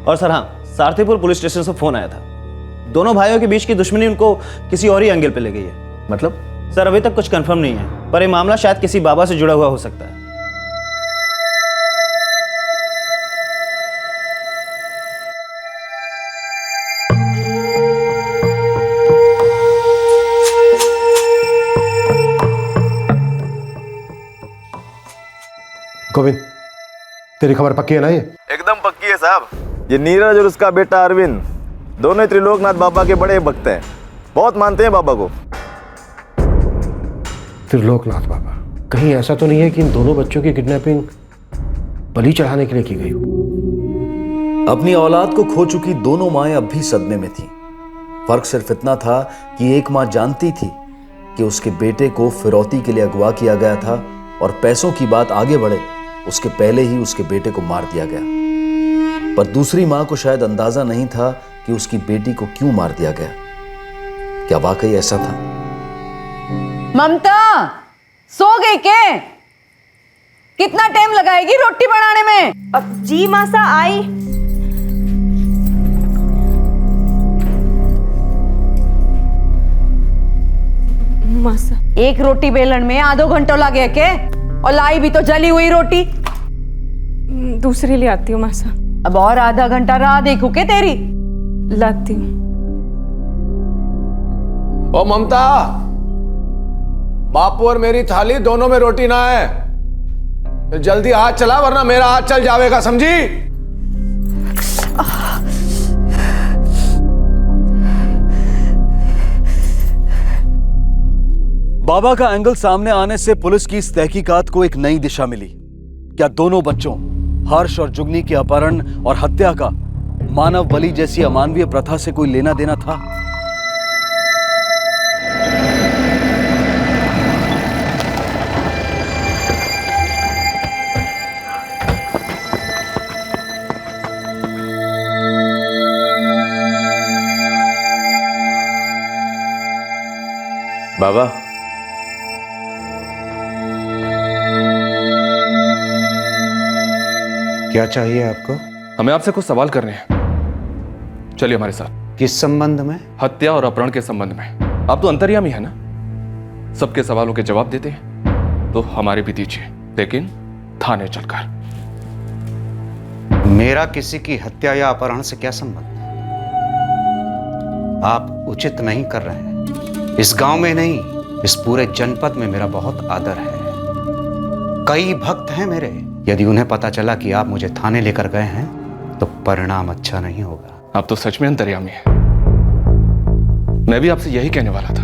और सर हाँ, सारथीपुर पुलिस स्टेशन से फोन आया था। दोनों भाइयों के बीच की दुश्मनी उनको किसी और ही एंगल पे ले गई है। मतलब? सर अभी तक कुछ कंफर्म नहीं है, पर यह मामला शायद किसी बाबा से जुड़ा हुआ हो सकता है। गोविंद, तेरी खबर पक्की है ना? ये एकदम पक्की है साहब। ये नीरज और उसका बेटा अरविंद दोनों त्रिलोकनाथ बाबा के बड़े भक्त हैं, बहुत मानते हैं बाबा को। त्रिलोकनाथ बाबा, कहीं ऐसा तो नहीं है कि इन दोनों बच्चों की किडनैपिंग बलि चढ़ाने के लिए की गई हो? अपनी औलाद को खो चुकी दोनों माएं अब भी सदमे में थीं। फर्क सिर्फ इतना था कि एक मां जानती थी कि उसके बेटे को फिरौती के लिए अगवा किया गया था और पैसों की बात आगे बढ़े उसके पहले ही उसके बेटे को मार दिया गया। पर दूसरी मां को शायद अंदाजा नहीं था कि उसकी बेटी को क्यों मार दिया गया। क्या वाकई ऐसा था? ममता सो गई क्या? कितना टाइम लगाएगी रोटी बनाने में? अब जी मासा आई। मासा एक रोटी बेलन में आधो घंटा लगे के? और लाई भी तो जली हुई रोटी। दूसरी ले आती हूँ मासा। अब और आधा घंटा राह देखू के तेरी? लाती हूँ। ओ ममता, बापू और मेरी थाली दोनों में रोटी ना है। तो जल्दी हाथ चला वरना मेरा हाथ चल जाएगा, समझी? बाबा का एंगल सामने आने से पुलिस की इस तहकीकात को एक नई दिशा मिली। क्या दोनों बच्चों हर्ष और जुगनी के अपहरण और हत्या का मानव बलि जैसी अमानवीय प्रथा से कोई लेना देना था? बाबा, क्या चाहिए आपको? हमें आपसे कुछ सवाल करने हैं। चलिए हमारे साथ। किस संबंध में? हत्या और अपहरण के संबंध में। आप तो अंतर्यामी है ना, सबके सवालों के जवाब देते हैं, तो हमारे भी दीजिए, लेकिन थाने चलकर। मेरा किसी की हत्या या अपहरण से क्या संबंध? आप उचित नहीं कर रहे हैं। इस गांव में नहीं, इस पूरे जनपद में मेरा बहुत आदर है। कई भक्त हैं मेरे। यदि उन्हें पता चला कि आप मुझे थाने लेकर गए हैं तो परिणाम अच्छा नहीं होगा। आप तो सच में अंतर्यामी हैं। मैं भी आपसे यही कहने वाला था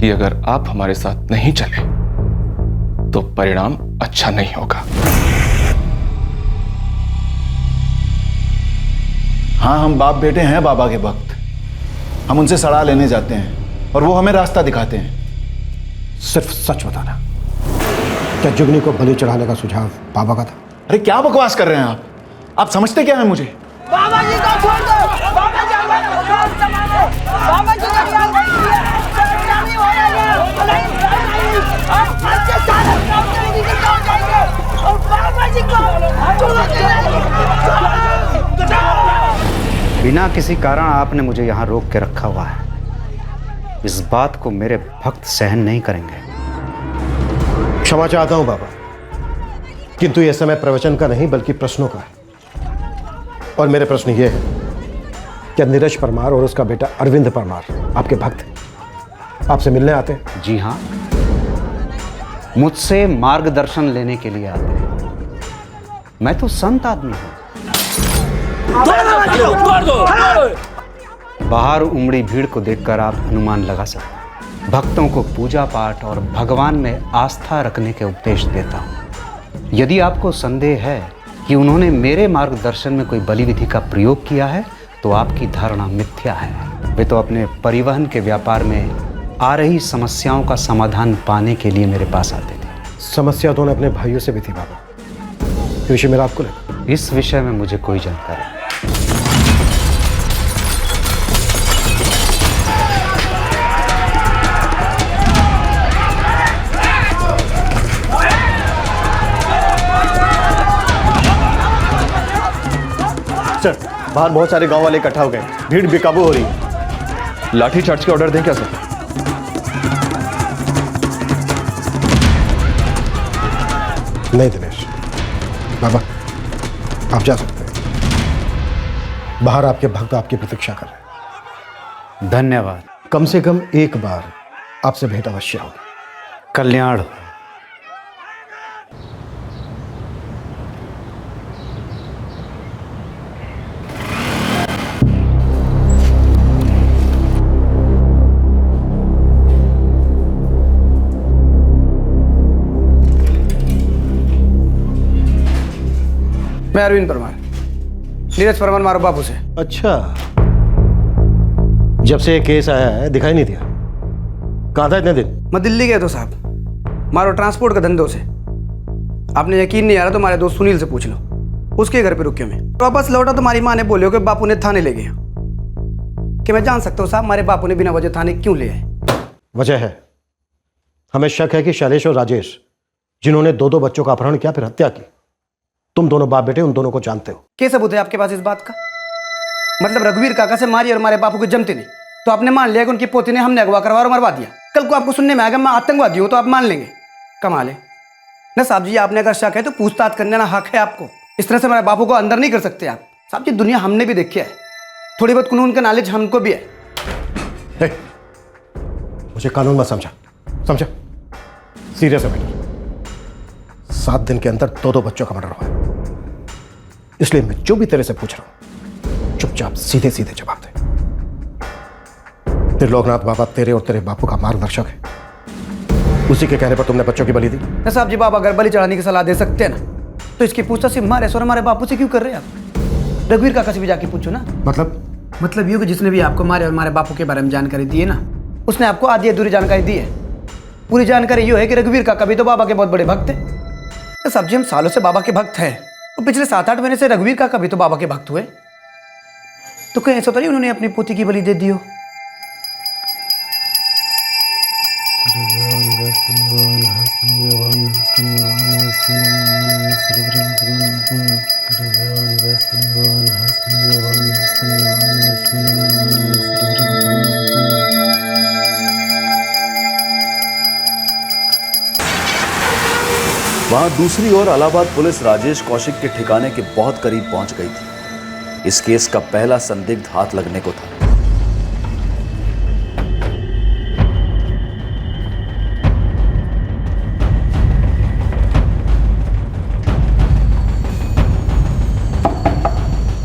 कि अगर आप हमारे साथ नहीं चले तो परिणाम अच्छा नहीं होगा। हाँ, हम बाप बेटे हैं बाबा के भक्त। हम उनसे सलाह लेने जाते हैं और वो हमें रास्ता दिखाते हैं। सिर्फ सच बताना, क्या जुगनी को बलि चढ़ाने का सुझाव बाबा का था? अरे क्या बकवास कर रहे हैं आप? आप समझते क्या है मुझे? बाबा जी को छोड़ दो। बाबा जी बाबा जी का ख्याल रखिए। नहीं हो रहा है। नहीं। अच्छे सारे काम करेंगे कि क्या हो जाएंगे? और बाबा जी को बिना किसी कारण आपने मुझे यहाँ रोक के रखा हुआ है। इस बात को मेरे भक्त सहन नहीं करेंगे। क्षमा चाहता हूं बाबा, किंतु यह समय प्रवचन का नहीं बल्कि प्रश्नों का है। और मेरे प्रश्न ये है, क्या नीरज परमार और उसका बेटा अरविंद परमार आपके भक्त हैं? आपसे मिलने आते हैं? जी हाँ, मुझसे मार्गदर्शन लेने के लिए आते हैं। मैं तो संत आदमी हूँ। बाहर उमड़ी भीड़ को देखकर आप अनुमान लगा सकते हैं। भक्तों को पूजा पाठ और भगवान में आस्था रखने के उपदेश देता हूँ। यदि आपको संदेह है कि उन्होंने मेरे मार्गदर्शन में कोई बलि विधि का प्रयोग किया है तो आपकी धारणा मिथ्या है। वे तो अपने परिवहन के व्यापार में आ रही समस्याओं का समाधान पाने के लिए मेरे पास आते थे। समस्या तो उन्हें अपने भाइयों से भी थी बाबा। इस विषय में आपको लगा? इस विषय में मुझे कोई जानकारी नहीं। सर, बाहर बहुत सारे गांव वाले इकट्ठा हो गए, भीड़ बेकाबू हो रही। लाठी चार्ज के ऑर्डर दें क्या सर? नहीं दिनेश, बाबा आप जा सकते हैं। बाहर आपके भक्त आपकी प्रतीक्षा कर रहे हैं। धन्यवाद। कम से कम एक बार आपसे भेंट अवश्य होगी। कल्याण हो। मैं अरविंद परमार, नीरज परमार मारो बापू से। अच्छा, जब से ये केस आया है दिखाई नहीं दिया। कहाँ था इतने दिन? मैं दिल्ली गया तो साहब, मारो ट्रांसपोर्ट का धंधों से। आपने यकीन नहीं आ रहा तो हमारे दोस्त सुनील से पूछ लो, उसके घर पे रुके मैं वापस लौटा तो हमारी माँ ने बोले कि बापू ने थाने ले गया। कि मैं जान सकता हूँ साहब हमारे बापू ने बिना वजह थाने क्यों ले आए? वजह है, हमें शक है कि शैलेश और राजेश जिन्होंने 2 बच्चों का अपहरण किया फिर हत्या की, तुम दोनों बाप बेटे उन दोनों को जानते हो। क्या सबूत है आपके पास इस बात का? मतलब रघुवीर काका से मारी और हमारे बापू को जमते नहीं तो आपने मान लिया कि उनकी पोती ने हमने अगवा करवा और मरवा दिया। कल को आपको सुनने में आएगा मैं आतंकवादी हूं तो आप मान लेंगे। कमाल है ना साहब जी, आपने अगर शक है तो पूछताछ करने ना हक है आपको। इस तरह से हमारे बापू को अंदर नहीं कर सकते आप। साहब जी दुनिया हमने भी देखी है, थोड़ी बहुत कानून का नॉलेज हमको भी है। मुझे कानून मत समझा सीरियस है मैटर। 7 दिन के अंदर 2 बच्चों का मर्डर हुआ है, इसलिए मैं जो भी तेरे से पूछ रहा हूं चुपचाप सीधे सीधे जवाब दे। त्रिलोकनाथ बाबा तेरे और तेरे बापू का मार्गदर्शक है, उसी के कहने पर तुमने बच्चों की बलि दी। साहब जी बाबा अगर बलि चढ़ाने की सलाह दे सकते हैं ना तो इसकी पूछताछ सिर्फ हमारे और हमारे बापू से क्यों कर रहे हैं आप? रघुवीर काका से भी जाके पूछो ना। मतलब यूं कि जिसने भी आपको हमारे और हमारे बापू के बारे में जानकारी दी है ना उसने आपको आधी अधूरी जानकारी दी है। पूरी जानकारी ये है कि रघुवीर काका भी तो बाबा के बहुत बड़े भक्त हैं। साहब जी हम सालों से बाबा के भक्त हैं और पिछले 7-8 महीने से रघुवीर काका भी तो बाबा के भक्त हुए, तो कहीं ऐसा तो नहीं उन्होंने अपनी पोती की बलि दे दी हो? वहां दूसरी ओर इलाहाबाद पुलिस राजेश कौशिक के ठिकाने के बहुत करीब पहुंच गई थी। इस केस का पहला संदिग्ध हाथ लगने को था।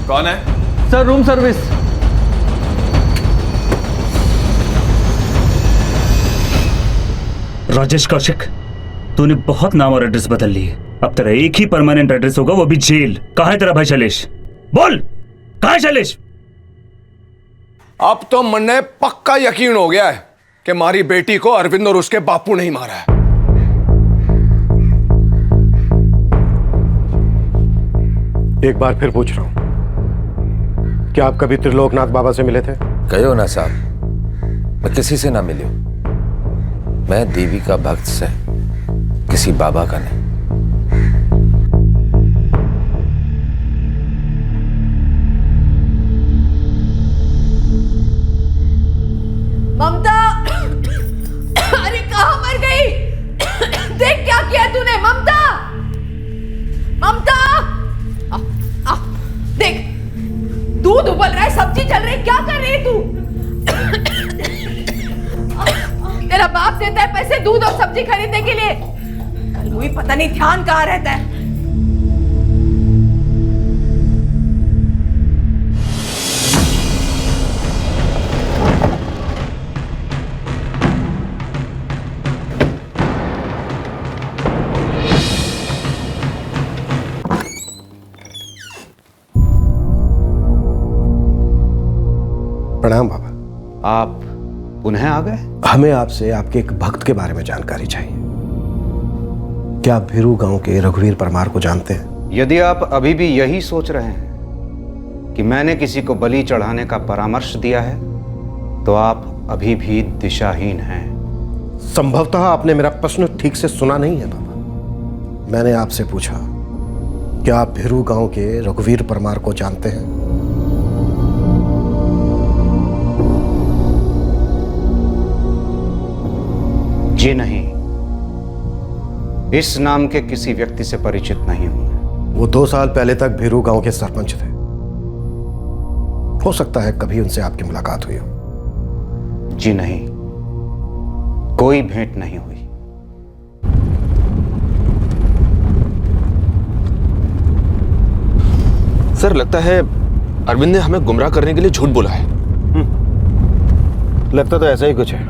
कौन है? Sir room service. Rajesh Kaushik, तूने बहुत नाम और एड्रेस बदल लिए। अब तेरा एक ही परमानेंट एड्रेस होगा, वो भी जेल। कहाँ है तेरा भाई शैलेश? बोल, कहाँ है शैलेश? अब तो मन ने पक्का यकीन हो गया है कि हमारी बेटी को अरविंद और उसके बापू नहीं मारा है। एक बार फिर पूछ रहा हूं, क्या आप कभी त्रिलोकनाथ बाबा से मिले थे? कहो ना साहब, मैं किसी से ना मिलियो। मैं देवी का भक्त से, किसी बाबा का नहीं। ममता, अरे कहाँ मर गई? देख क्या किया तूने ममता। ममता, देख दूध उबल रहा है, सब्जी चल रही, क्या कर रही है तू? तेरा बाप देता है पैसे दूध और सब्जी खरीदने के लिए, कल हुई पता नहीं ध्यान कहाँ रहता है। प्रणाम बाबा। आप पुनः आ गए? हमें आपसे आपके एक भक्त के बारे में जानकारी चाहिए। क्या आप भिरू गांव के रघुवीर परमार को जानते हैं? यदि आप अभी भी यही सोच रहे हैं कि मैंने किसी को बलि चढ़ाने का परामर्श दिया है तो आप अभी भी दिशाहीन हैं। संभवतः आपने मेरा प्रश्न ठीक से सुना नहीं है बाबा। मैंने आपसे पूछा, क्या आप भिरू गांव के रघुवीर परमार को जानते हैं? जी नहीं, इस नाम के किसी व्यक्ति से परिचित नहीं हूं। वो 2 साल पहले तक भिरू गांव के सरपंच थे। हो सकता है कभी उनसे आपकी मुलाकात हुई हो। जी नहीं, कोई भेंट नहीं हुई। सर लगता है अरविंद ने हमें गुमराह करने के लिए झूठ बोला है। लगता तो ऐसा ही कुछ है।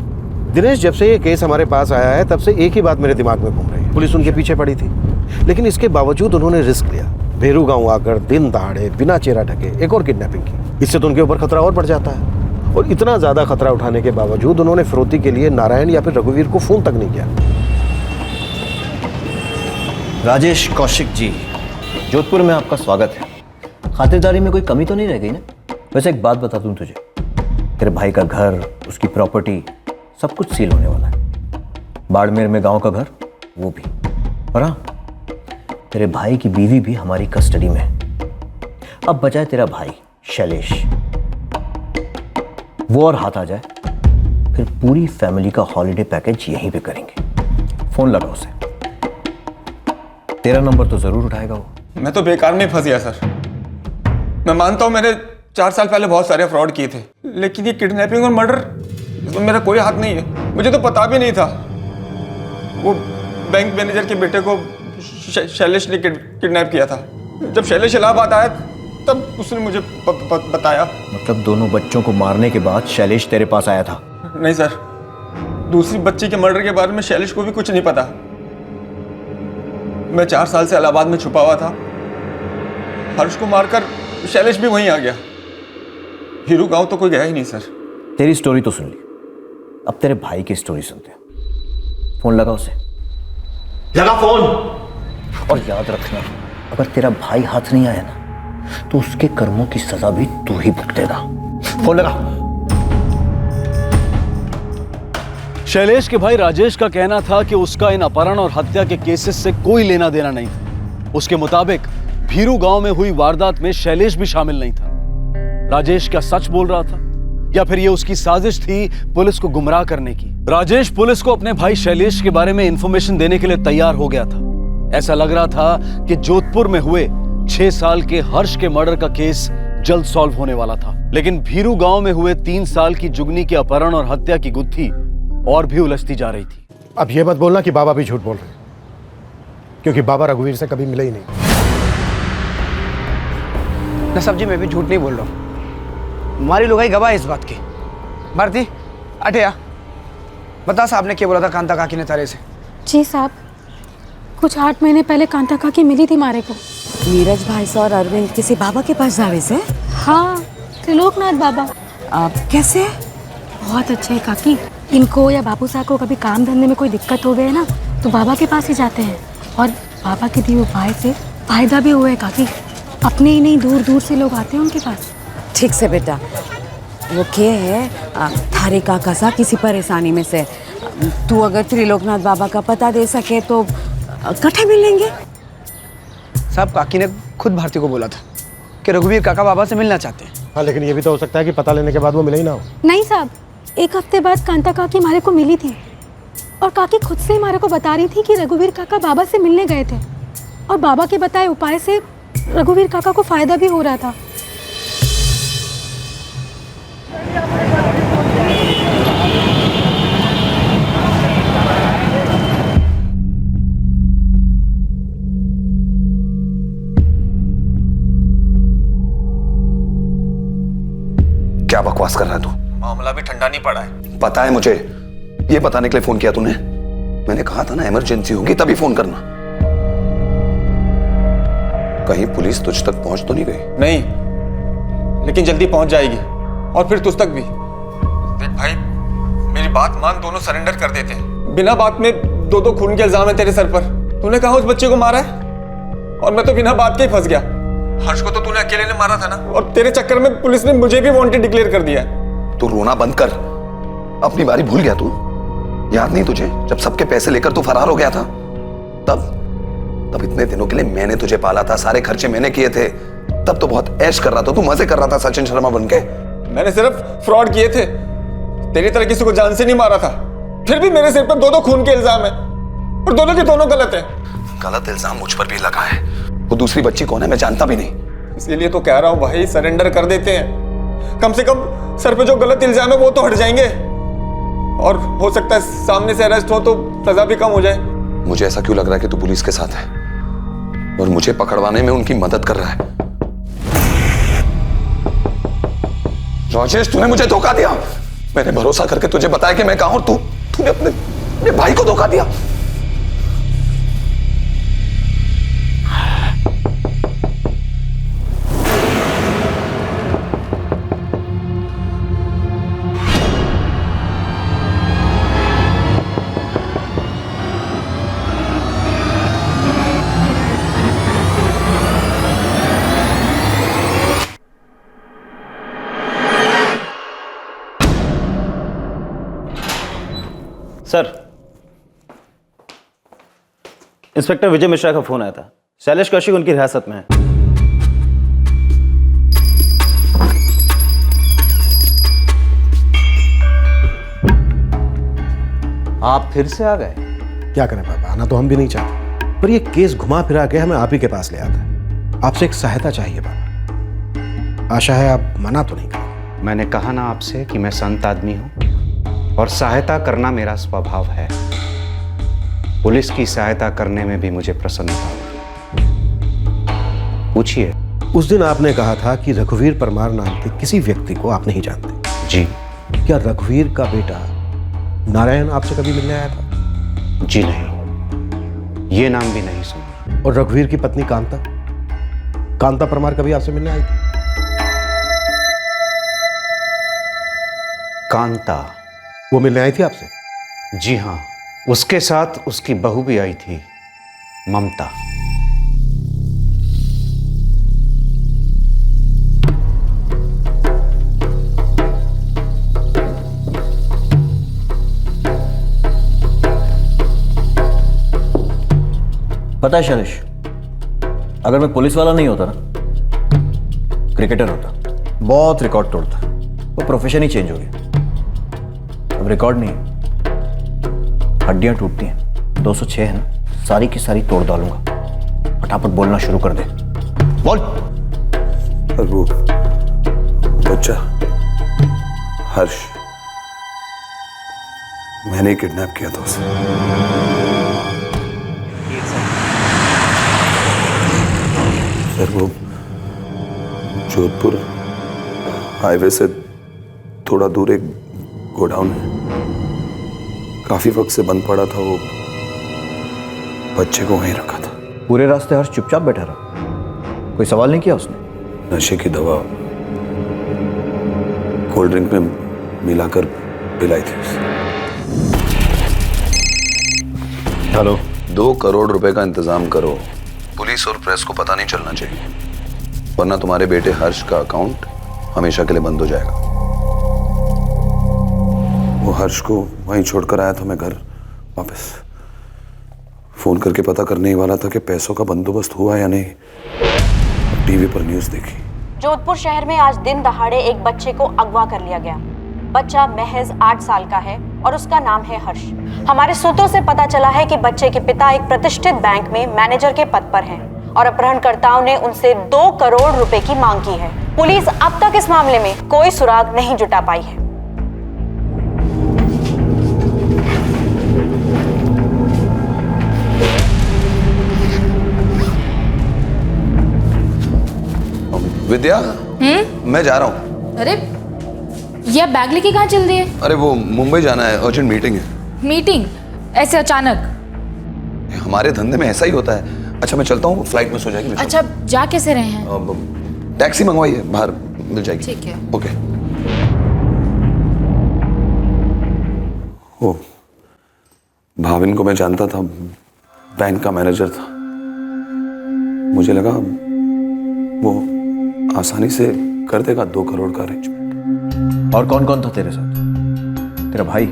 दिनेश, जब से ये केस हमारे पास आया है तब से एक ही बात मेरे दिमाग में घूम रही है। पुलिस उनके पीछे पड़ी थी, लेकिन इसके बावजूद उन्होंने रिस्क लिया। भेरू गांव आकर दिन दहाड़े बिना चेहरा ढके एक और किडनैपिंग की। इससे तो उनके ऊपर खतरा और बढ़ जाता है। और इतना ज्यादा खतरा उठाने के बावजूद उन्होंने फिरौती के लिए नारायण या फिर रघुवीर को फोन तक नहीं किया। राजेश कौशिक जी, जोधपुर में आपका स्वागत है। खातिरदारी में कोई कमी तो नहीं रह गई ना? वैसे एक बात बता दूं तुझे, तेरे भाई का घर, उसकी प्रॉपर्टी, सब कुछ सील होने वाला है। बाड़मेर में गांव का घर, वो भी। और हाँ, तेरे भाई की बीवी भी हमारी कस्टडी में है। अब बचा है तेरा भाई शैलेश, वो और हाथ आ जाए, फिर पूरी फैमिली का हॉलिडे पैकेज यहीं पे करेंगे। फोन लगा उसे, तेरा नंबर तो जरूर उठाएगा वो। मैं तो बेकार में फंस गया सर। मैं मानता हूं मैंने 4 साल पहले बहुत सारे फ्रॉड किए थे, लेकिन ये किडनैपिंग और मर्डर, इसमें मेरा कोई हाथ नहीं है। मुझे तो पता भी नहीं था वो बैंक मैनेजर के बेटे को शैलेश ने किडनैप किया था। जब शैलेश इलाहाबाद आया तब उसने मुझे बताया। मतलब दोनों बच्चों को मारने के बाद शैलेश तेरे पास आया था? नहीं सर, दूसरी बच्ची के मर्डर के बारे में शैलेश को भी कुछ नहीं पता। मैं 4 साल से इलाहाबाद में छुपा हुआ था। हर्ष को मारकर शैलेश भी वहीं आ गया। हीरू गांव तो कोई गया ही नहीं सर। तेरी स्टोरी तो सुन ली, अब तेरे भाई की स्टोरी सुनते हैं। फोन लगा उसे, लगा फोन। और याद रखना, अगर तेरा भाई हाथ नहीं आया ना, तो उसके कर्मों की सजा भी तू ही भुगतेगा। फोन लगा। शैलेश के भाई राजेश का कहना था कि उसका इन अपहरण और हत्या के केसेस से कोई लेना देना नहीं था। उसके मुताबिक भीरू गांव में हुई वारदात में शैलेश भी शामिल नहीं था। राजेश क्या सच बोल रहा था या फिर यह उसकी साजिश थी पुलिस को गुमराह करने की? राजेश पुलिस को अपने भाई शैलेश के बारे में इंफॉर्मेशन देने के लिए तैयार हो गया था। ऐसा लग रहा था कि जोधपुर में हुए 6 साल के हर्ष के मर्डर का केस जल्द सॉल्व होने वाला था, लेकिन भीरू गांव में हुए 3 साल की जुगनी के अपहरण और हत्या की गुत्थी और भी उलझती जा रही थी। अब यह मत बोलना कि बाबा भी झूठ बोल रहे, क्योंकि बाबा रघुवीर से कभी मिले ही नहीं। नसब जी, मैं भी झूठ नहीं बोल रहा हूँ। हमारी लुगाई गवाह है इस बात की। भारती, अटे आ, बता साहब ने क्या बोला था कांता काकी ने तारे से? जी साहब, कुछ 8 महीने पहले कांता काकी मिली थी मारे को। नीरज भाई से और अरविंद किसी बाबा के पास जावे से? हाँ, त्रिलोकनाथ बाबा। कैसे? बहुत अच्छे है काकी। इनको या बाबू साहब को कभी काम धंधे में कोई दिक्कत हो गए ना, तो बाबा के पास ही जाते हैं। और बाबा के दिए उपाय से फायदा भी हुआ है काकी। अपने ही नहीं, दूर दूर से लोग आते हैं उनके पास। ठीक से बेटा, वो क्या है, थारे काका सा किसी परेशानी में से तू अगर त्रिलोकनाथ बाबा का पता दे सके तो इकट्ठे मिल लेंगे। साहब, काकी ने खुद भारती को बोला था कि रघुवीर काका बाबा से मिलना चाहते हैं। हाँ, लेकिन ये भी तो हो सकता है कि पता लेने के बाद वो मिले ही ना हो। नहीं साहब, 1 हफ्ते बाद कांता काकी मारे को मिली थी और काकी खुद से मारे को बता रही थी कि रघुवीर काका बाबा से मिलने गए थे और बाबा के बताए उपाय से रघुवीर काका को फायदा भी हो रहा था। क्या बकवास कर रहा है तू? मामला भी ठंडा नहीं पड़ा है। पता है मुझे, ये बताने के लिए फोन किया तूने? मैंने कहा था ना इमरजेंसी होगी तभी फोन करना। कहीं पुलिस तुझ तक पहुंच तो नहीं गई? नहीं, लेकिन जल्दी पहुंच जाएगी और फिर तुझ तक भी। देख भाई, मेरी बात मान, दोनों सरेंडर कर देते हैं। बिना बात में 2 खून के इल्जाम है तेरे सर पर। तूने कहा उस बच्चे को मारा है और मैं तो बिना बात के ही फंस गया। हर्ष को तो तूने अकेले ने मारा था ना, और तेरे चक्कर में पुलिस ने मुझे भी वांटेड डिक्लेयर कर दिया है। तू रोना बंद कर, अपनी बारी भूल गया तू? याद नहीं तुझे जब सबके पैसे लेकर तू फरार हो गया था? तब इतने दिनों के लिए मैंने तुझे पाला था, सारे खर्चे मैंने किए थे। तब तो बहुत ऐश कर रहा था, तू मजे कर रहा था सचिन शर्मा बनके। मैंने सिर्फ फ्रॉड किए थे, तेरी तरह किसी को जान से नहीं मारा था। फिर भी मेरे सिर पर 2 खून के इल्जाम है और दोनों के दोनों गलत है। गलत इल्जाम मुझ पर भी लगा है। वो दूसरी बच्ची कौन है मैं जानता भी नहीं। इसीलिए तो कह रहा हूं भाई, सरेंडर कर देते हैं। कम से कम सर पे जो गलत इल्जाम है वो तो हट जाएंगे और हो सकता है सामने से अरेस्ट हो तो सजा भी कम हो जाए। मुझे ऐसा क्यों लग रहा है कि तू पुलिस के साथ है और मुझे पकड़वाने में उनकी मदद कर रहा है? राजेश, तूने मुझे धोखा दिया। मैंने भरोसा करके तुझे बताया कि मैं कहां, और तूने अपने भाई को धोखा दिया। सर, इंस्पेक्टर विजय मिश्रा का फोन आया था। शैलेश कौशिक उनकी हिरासत में है। आप फिर से आ गए? क्या करें पापा, आना तो हम भी नहीं चाहते, पर ये केस घुमा फिरा के हमें आप ही के पास ले आता है। आपसे एक सहायता चाहिए पापा, आशा है आप मना तो नहीं करेंगे। मैंने कहा ना आपसे कि मैं संत आदमी हूं और सहायता करना मेरा स्वभाव है। पुलिस की सहायता करने में भी मुझे प्रसन्नता होगी। पूछिए। उस दिन आपने कहा था कि रघुवीर परमार नाम के किसी व्यक्ति को आप नहीं जानते। जी। क्या रघुवीर का बेटा नारायण आपसे कभी मिलने आया था? जी नहीं, ये नाम भी नहीं सुना। और रघुवीर की पत्नी कांता, कांता परमार कभी आपसे मिलने आई थी? कांता? वो मिलने आई थी आपसे? जी हाँ, उसके साथ उसकी बहू भी आई थी, ममता। पता है शैलेश, अगर मैं पुलिस वाला नहीं होता ना, क्रिकेटर होता। बहुत रिकॉर्ड तोड़ता। वो प्रोफेशन ही चेंज हो गया। अब रिकॉर्ड नहीं है, हड्डियां टूटती हैं। 206 है ना, सारी की सारी तोड़ डालूंगा। फटाफट बोलना शुरू कर दे। बोल। वो बच्चा हर्ष, मैंने किडनैप किया था उसे। सर, वो जोधपुर हाईवे से थोड़ा दूर एक गोडाउन है, काफी वक्त से बंद पड़ा था। वो बच्चे को वहीं रखा था। पूरे रास्ते हर्ष चुपचाप बैठा रहा, कोई सवाल नहीं किया उसने? नशे की दवा कोल्ड ड्रिंक में मिलाकर पिलाई थी उसे। हेलो। 2 करोड़ रुपए का इंतजाम करो। पुलिस और प्रेस को पता नहीं चलना चाहिए, वरना तुम्हारे बेटे हर्ष का अकाउंट हमेशा के लिए बंद हो जाएगा। वो हर्ष को वहीं छोड़कर आया था मैं घर वापस। फोन करके पता करने ही वाला था कि पैसों का बंदोबस्त हुआ या नहीं। टीवी पर न्यूज़ देखी। जोधपुर शहर में आज दिन दहाड़े एक बच्चे को अगवा कर लिया गया। बच्चा महज 8 साल का है और उसका नाम है हर्ष। हमारे सूत्रों से पता चला है कि बच्चे के पिता एक प्रतिष्ठित बैंक में मैनेजर के पद पर हैं और अपहरणकर्ताओं ने उनसे 2 करोड़ रुपए की मांग की है। पुलिस अब तक इस मामले में कोई सुराग नहीं जुटा पाई है। विद्या, मैं जा रहा हूँ। अरे, ये आप बैग लेके कहाँ चल दिए? अरे वो मुंबई जाना है, अर्जेंट मीटिंग है। मीटिंग? ऐसे अचानक? हमारे धंधे में ऐसा ही होता है। अच्छा मैं चलता हूँ, फ्लाइट में सो जाएगी। अच्छा, जा कैसे रहे हैं? टैक्सी मंगवाई है, बाहर मिल जाएगी। ठीक है। ओके। ओ, भाविन को मैं जानता था, बैंक का मैनेजर था। मुझे लगा वो आसानी से कर देगा 2 करोड़ का अरेंजमेंट। और कौन कौन था तेरे साथ? तेरा भाई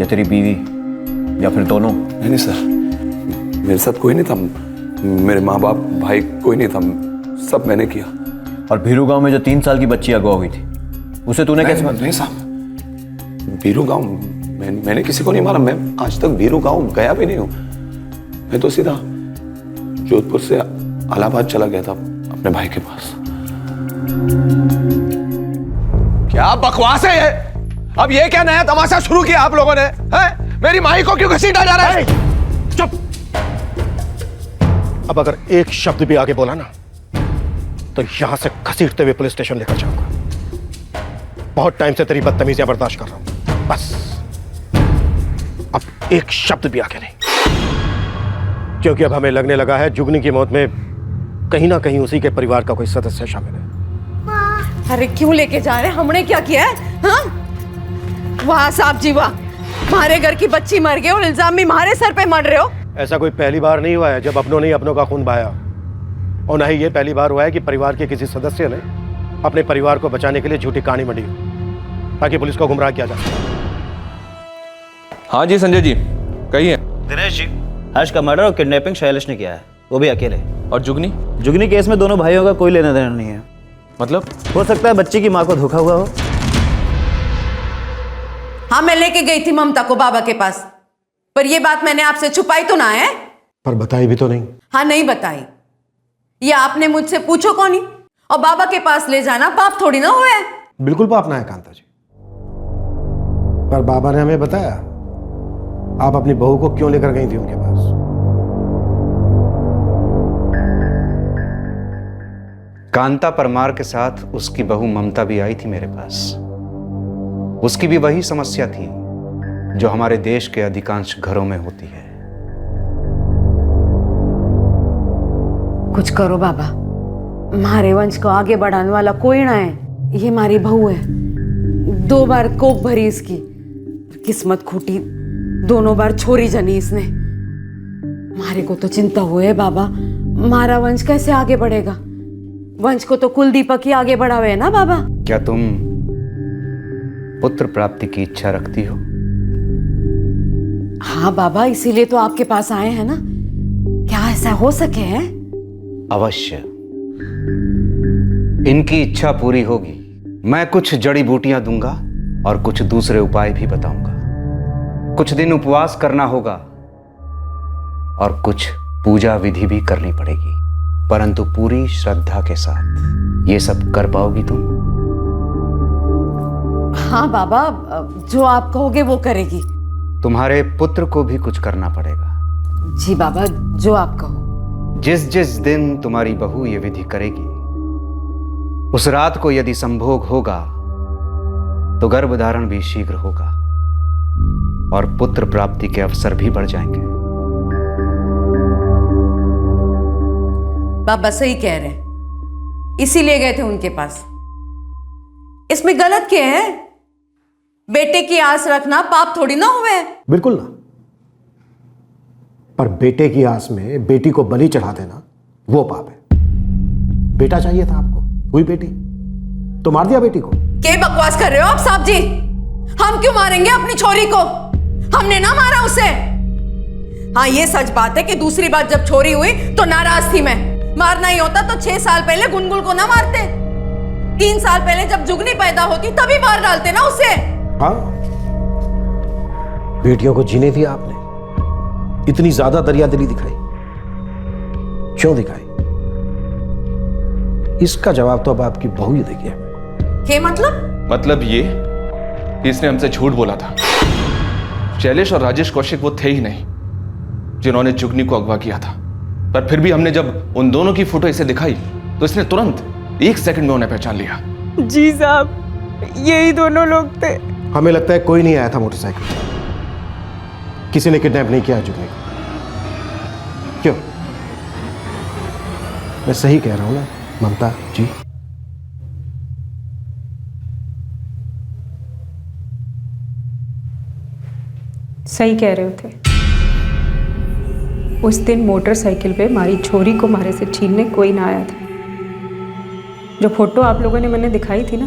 या तेरी बीवी या फिर दोनों? नहीं सर, मेरे साथ कोई नहीं था। मेरे माँ बाप, भाई कोई नहीं था। सब मैंने किया। और भीरू गांव में जो 3 साल की बच्ची अगवा हुई थी, उसे तूने कैसे? नहीं साहब, भीरू गांव मैंने किसी को नहीं मारा। मैं आज तक भीरू गांव गया भी नहीं हूँ। मैं तो सीधा जोधपुर से इलाहाबाद चला गया था अपने भाई के पास। क्या बकवास है ये? अब ये क्या नया तमाशा शुरू किया आप लोगों ने? हैं? मेरी माई को क्यों घसीटा जा रहा है? चुप। अब अगर एक शब्द भी आगे बोला ना, तो यहां से घसीटते हुए पुलिस स्टेशन लेकर जाऊंगा। बहुत टाइम से तेरी बदतमीजियां बर्दाश्त कर रहा हूं, बस अब एक शब्द भी आगे नहीं। क्योंकि अब हमें लगने लगा है जुगनी की मौत में कहीं ना कहीं उसी के परिवार का कोई सदस्य शामिल है। अरे क्यों लेके जा रहे हैं? हमने क्या किया है? हाँ? वाह साहब जी वाह, हमारे घर की बच्ची मर गई और इल्जाम भी हमारे सर पे मर रहे हो। ऐसा कोई पहली बार नहीं हुआ है जब अपनों ने अपनों का खून बहाया, और न ही ये पहली बार हुआ है कि परिवार के किसी सदस्य ने अपने परिवार को बचाने के लिए झूठी कहानी मंडी ताकि पुलिस को गुमराह किया जा सके। हाँ जी संजय जी, कहिए। दिनेश जी, हर्ष का मर्डर और किडनैपिंग शैलेश ने किया है, वो भी अकेले। और जुगनी? जुगनी केस में दोनों भाइयों का कोई लेना देना नहीं है। मतलब? हो सकता है बच्ची की माँ को धोखा हुआ हो। हाँ, मैं लेके गई थी ममता को बाबा के पास, पर ये बात मैंने आपसे छुपाई तो ना है। पर बताई भी तो नहीं। हाँ, नहीं बताई। ये आपने मुझसे पूछो कौन ही, और बाबा के पास ले जाना पाप थोड़ी ना हुआ है। बिल्कुल पाप ना है कांता जी, पर बाबा ने हमें बताया आप अपनी बहू को क्यों लेकर गई थी उनके पास। कांता परमार के साथ उसकी बहू ममता भी आई थी मेरे पास। उसकी भी वही समस्या थी जो हमारे देश के अधिकांश घरों में होती है। कुछ करो बाबा, हमारे वंश को आगे बढ़ाने वाला कोई ना है। ये हमारी बहू है, 2 बार कोप भरी इसकी, किस्मत खूटी, दोनों बार छोरी जनी इसने। हमारे को तो चिंता हुए है बाबा, हमारा वंश कैसे आगे बढ़ेगा। वंश को तो कुल दीपक ही आगे बढ़ावे है ना बाबा। क्या तुम पुत्र प्राप्ति की इच्छा रखती हो? हाँ बाबा, इसीलिए तो आपके पास आए हैं ना। क्या ऐसा हो सके है? अवश्य, इनकी इच्छा पूरी होगी। मैं कुछ जड़ी बूटियां दूंगा और कुछ दूसरे उपाय भी बताऊंगा। कुछ दिन उपवास करना होगा और कुछ पूजा विधि भी करनी पड़ेगी, परंतु पूरी श्रद्धा के साथ। ये सब कर पाओगी तुम? हाँ बाबा, जो आप कहोगे वो करेगी। तुम्हारे पुत्र को भी कुछ करना पड़ेगा। जी बाबा, जो आप कहो। जिस जिस दिन तुम्हारी बहू ये विधि करेगी, उस रात को यदि संभोग होगा तो गर्भधारण भी शीघ्र होगा और पुत्र प्राप्ति के अवसर भी बढ़ जाएंगे। बाबा सही कह रहे हैं, इसीलिए गए थे उनके पास। इसमें गलत क्या है? बेटे की आस रखना पाप थोड़ी ना हुए। बिल्कुल ना, पर बेटे की आस में बेटी को बलि चढ़ा देना वो पाप है। बेटा चाहिए था आपको, हुई बेटी तो मार दिया बेटी को। क्या बकवास कर रहे हो आप साहब जी? हम क्यों मारेंगे अपनी छोरी को? हमने ना मारा उसे। हाँ, ये सच बात है कि दूसरी बार जब छोरी हुई तो नाराज थी मैं। मारना ही होता तो 6 साल पहले गुनगुन को ना मारते। 3 साल पहले जब जुगनी पैदा होती तभी मार डालते ना उसे। हाँ, बेटियों को जीने दिया आपने, इतनी ज्यादा दरियादिली दिखाई, क्यों दिखाई? इसका जवाब तो अब आपकी बहू ही देगी। क्या मतलब? मतलब ये कि इसने हमसे झूठ बोला था। शैलेश और राजेश कौशिक वो थे ही नहीं जिन्होंने जुगनी को अगवा किया था। पर फिर भी हमने जब उन दोनों की फोटो इसे दिखाई तो इसने तुरंत 1 सेकंड में उन्हें पहचान लिया। जी साहब, यही दोनों लोग थे। हमें लगता है कोई नहीं आया था मोटरसाइकिल, किसी ने किडनैप नहीं किया जुगनी को। क्यों? मैं सही कह रहा हूं ना ममता जी? सही कह रहे थे। उस दिन मोटरसाइकिल पे हमारी छोरी को मारे से छीनने कोई ना आया था। जो फोटो आप लोगों ने मैंने दिखाई थी ना,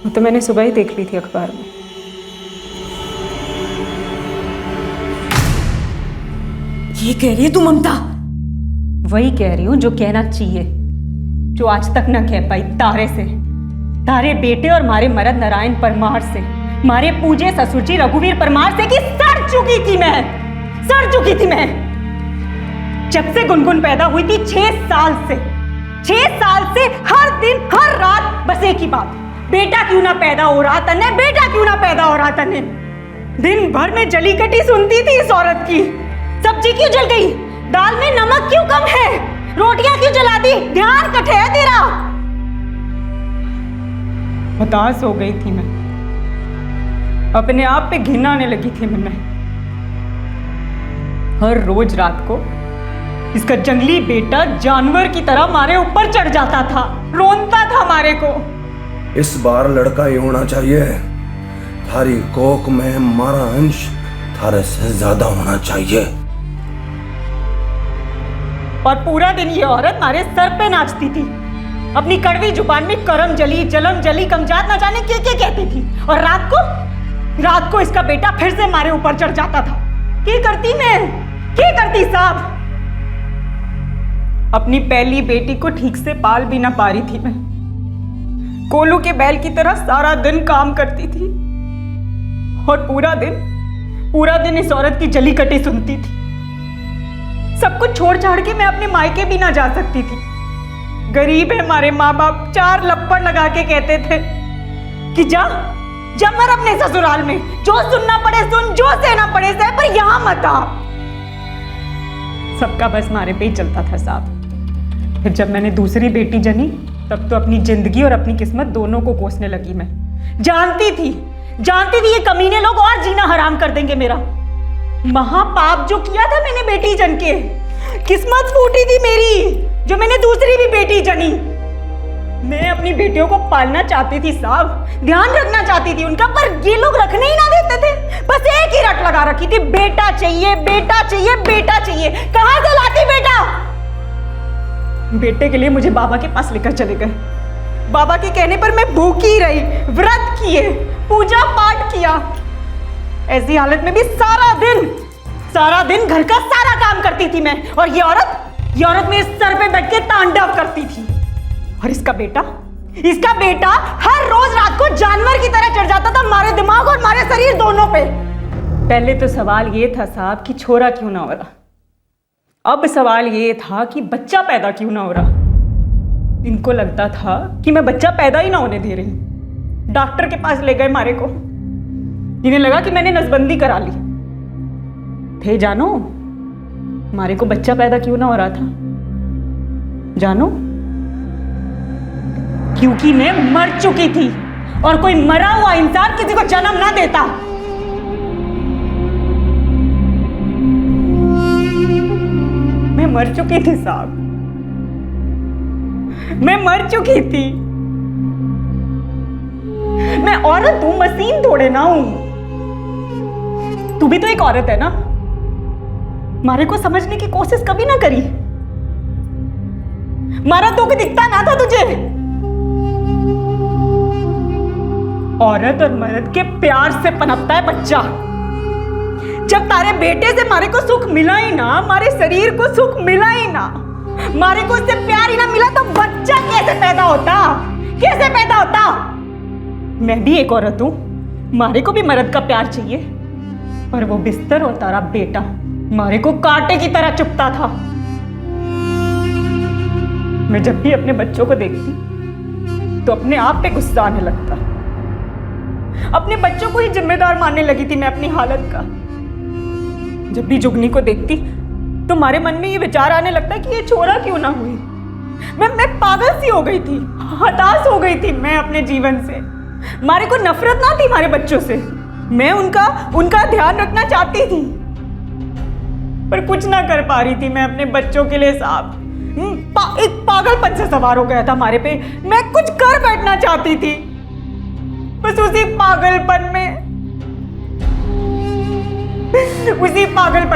वो तो मैंने सुबह ही देख ली थी अखबार में। ये कह रही है तू ममता? वही कह रही हूँ जो कहना चाहिए, जो आज तक ना कह पाई। तारे से, तारे बेटे और मारे मरद नारायण परमार से, मारे पूजे ससुर जी रघुवीर परमार से कि सड़ चुकी थी मैं। सड़ चुकी थी मैं जब से गुनगुन पैदा हुई थी। 6 साल से, 6 साल से हर दिन हर रात बस एक ही बात, बेटा क्यों ना पैदा हो रहा तन्ने, बेटा क्यों ना पैदा हो रहा तन्ने। दिन भर में जली कटी सुनती थी इस औरत की। सब्जी क्यों जल गई, दाल में नमक क्यों कम है, रोटियां क्यों जला दी, ध्यान कटे है तेरा। हताश हो गई थी मैं, अपने आप पे घिन आने लगी थी मैं। हर रोज रात को इसका जंगली बेटा जानवर की तरह हमारे ऊपर चढ़ जाता था, रोनता था हमारे को। इस बार लड़का ही होना चाहिए। थारी कोख में हमारा अंश थारे से ज्यादा होना चाहिए। और पूरा दिन ये औरत हमारे सर पे नाचती थी, अपनी कड़वी जुबान में करम जली, जलम जली, कमजात ना जाने क्या क्या कहती थी। और रात को इसका बेटा फिर से हमारे ऊपर चढ़ जाता था। क्या करती साहब? अपनी पहली बेटी को ठीक से पाल भी ना पा रही थी मैं। कोलू के बैल की तरह सारा दिन काम करती थी और पूरा दिन इस औरत की जली कटी सुनती थी। सब कुछ छोड़ छाड़ के मैं अपने मायके भी ना जा सकती थी। गरीब है हमारे माँ बाप, 4 लप्पड़ लगा के कहते थे कि जा मर अपने ससुराल में, जो सुनना पड़े सुन, जो सहना पड़े सह, पर यहां मत आ। सबका बस मारे पे ही चलता था साहब। फिर जब मैंने दूसरी बेटी जनी तब तो अपनी जिंदगी और अपनी किस्मत दोनों को कोसने लगी। मैं जानती थी ये कमीने लोग और जीना हराम कर देंगे मेरा। महापाप जो किया था मैंने बेटी जन के, किस्मत फूटी थी मेरी जो मैंने दूसरी भी बेटी जनी। मैं अपनी बेटियों को पालना चाहती थी साहब, ध्यान रखना चाहती थी उनका, पर ये लोग रखने ही ना देते थे। बस एक ही रट लगा रखी थी, बेटा चाहिए, बेटा चाहिए, बेटा चाहिए। कहां से लाती बेटा? बेटे के लिए मुझे बाबा के पास लेकर चले गए। बाबा के कहने पर मैं भूखी रही, व्रत किए, पूजा पाठ किया। ऐसी हालत में भी सारा दिन घर का सारा काम करती थी मैं। और ये औरत मेरे सर पे बैठ के तांडव करती थी। और इसका बेटा हर रोज रात को जानवर की तरह चढ़ जाता था हमारे दिमाग और हमारे शरीर दोनों पे। पहले तो सवाल ये था साहब कि छोरा क्यों ना हो रहा, अब सवाल ये था कि बच्चा पैदा क्यों ना हो रहा। इनको लगता था कि मैं बच्चा पैदा ही ना होने दे रही। डॉक्टर के पास ले गए मारे को, इन्हें लगा कि मैंने नसबंदी करा ली। थे जानो मारे को बच्चा पैदा क्यों ना हो रहा था? जानो, क्योंकि मैं मर चुकी थी और कोई मरा हुआ इंसान किसी को जन्म ना देता। मैं मर चुकी थी साहब, मैं मर चुकी थी। मैं औरत हूं, मशीन थोड़े ना हूं। तू भी तो एक औरत है ना? मारे को समझने की कोशिश कभी ना करी। मारा तो कि दिखता ना था तुझे। औरत और मर्द के प्यार से पनपता है बच्चा। जब तारे बेटे से मारे को सुख मिला ही ना, हमारे शरीर को सुख मिला ही ना, मारे को उससे प्यार ही ना मिला, तो बच्चा कैसे पैदा होता? कैसे पैदा होता? मैं भी एक औरत हूं, मारे को भी मर्द का प्यार चाहिए, पर वो बिस्तर और तारा बेटा मारे को कांटे की तरह चुभता था। मैं जब भी अपने बच्चों को देखती तो अपने आप पे गुस्सा आने लगता। अपने बच्चों को ही जिम्मेदार मानने लगी थी मैं अपनी हालत का। जब भी जुगनी को देखती तो हमारे मन में ये विचार आने लगता कि ये छोरा क्यों ना हुई। मैं पागल सी हो गई थी, हताश हो गई थी मैं अपने जीवन से। मारे को नफरत ना थी हमारे बच्चों से, मैं उनका ध्यान रखना चाहती थी, पर कुछ ना कर पा रही थी मैं अपने बच्चों के लिए साहब। एक पागलपन से सवार हो गया था हमारे पे। मैं कुछ कर बैठना चाहती थी, बस उसी पागलपन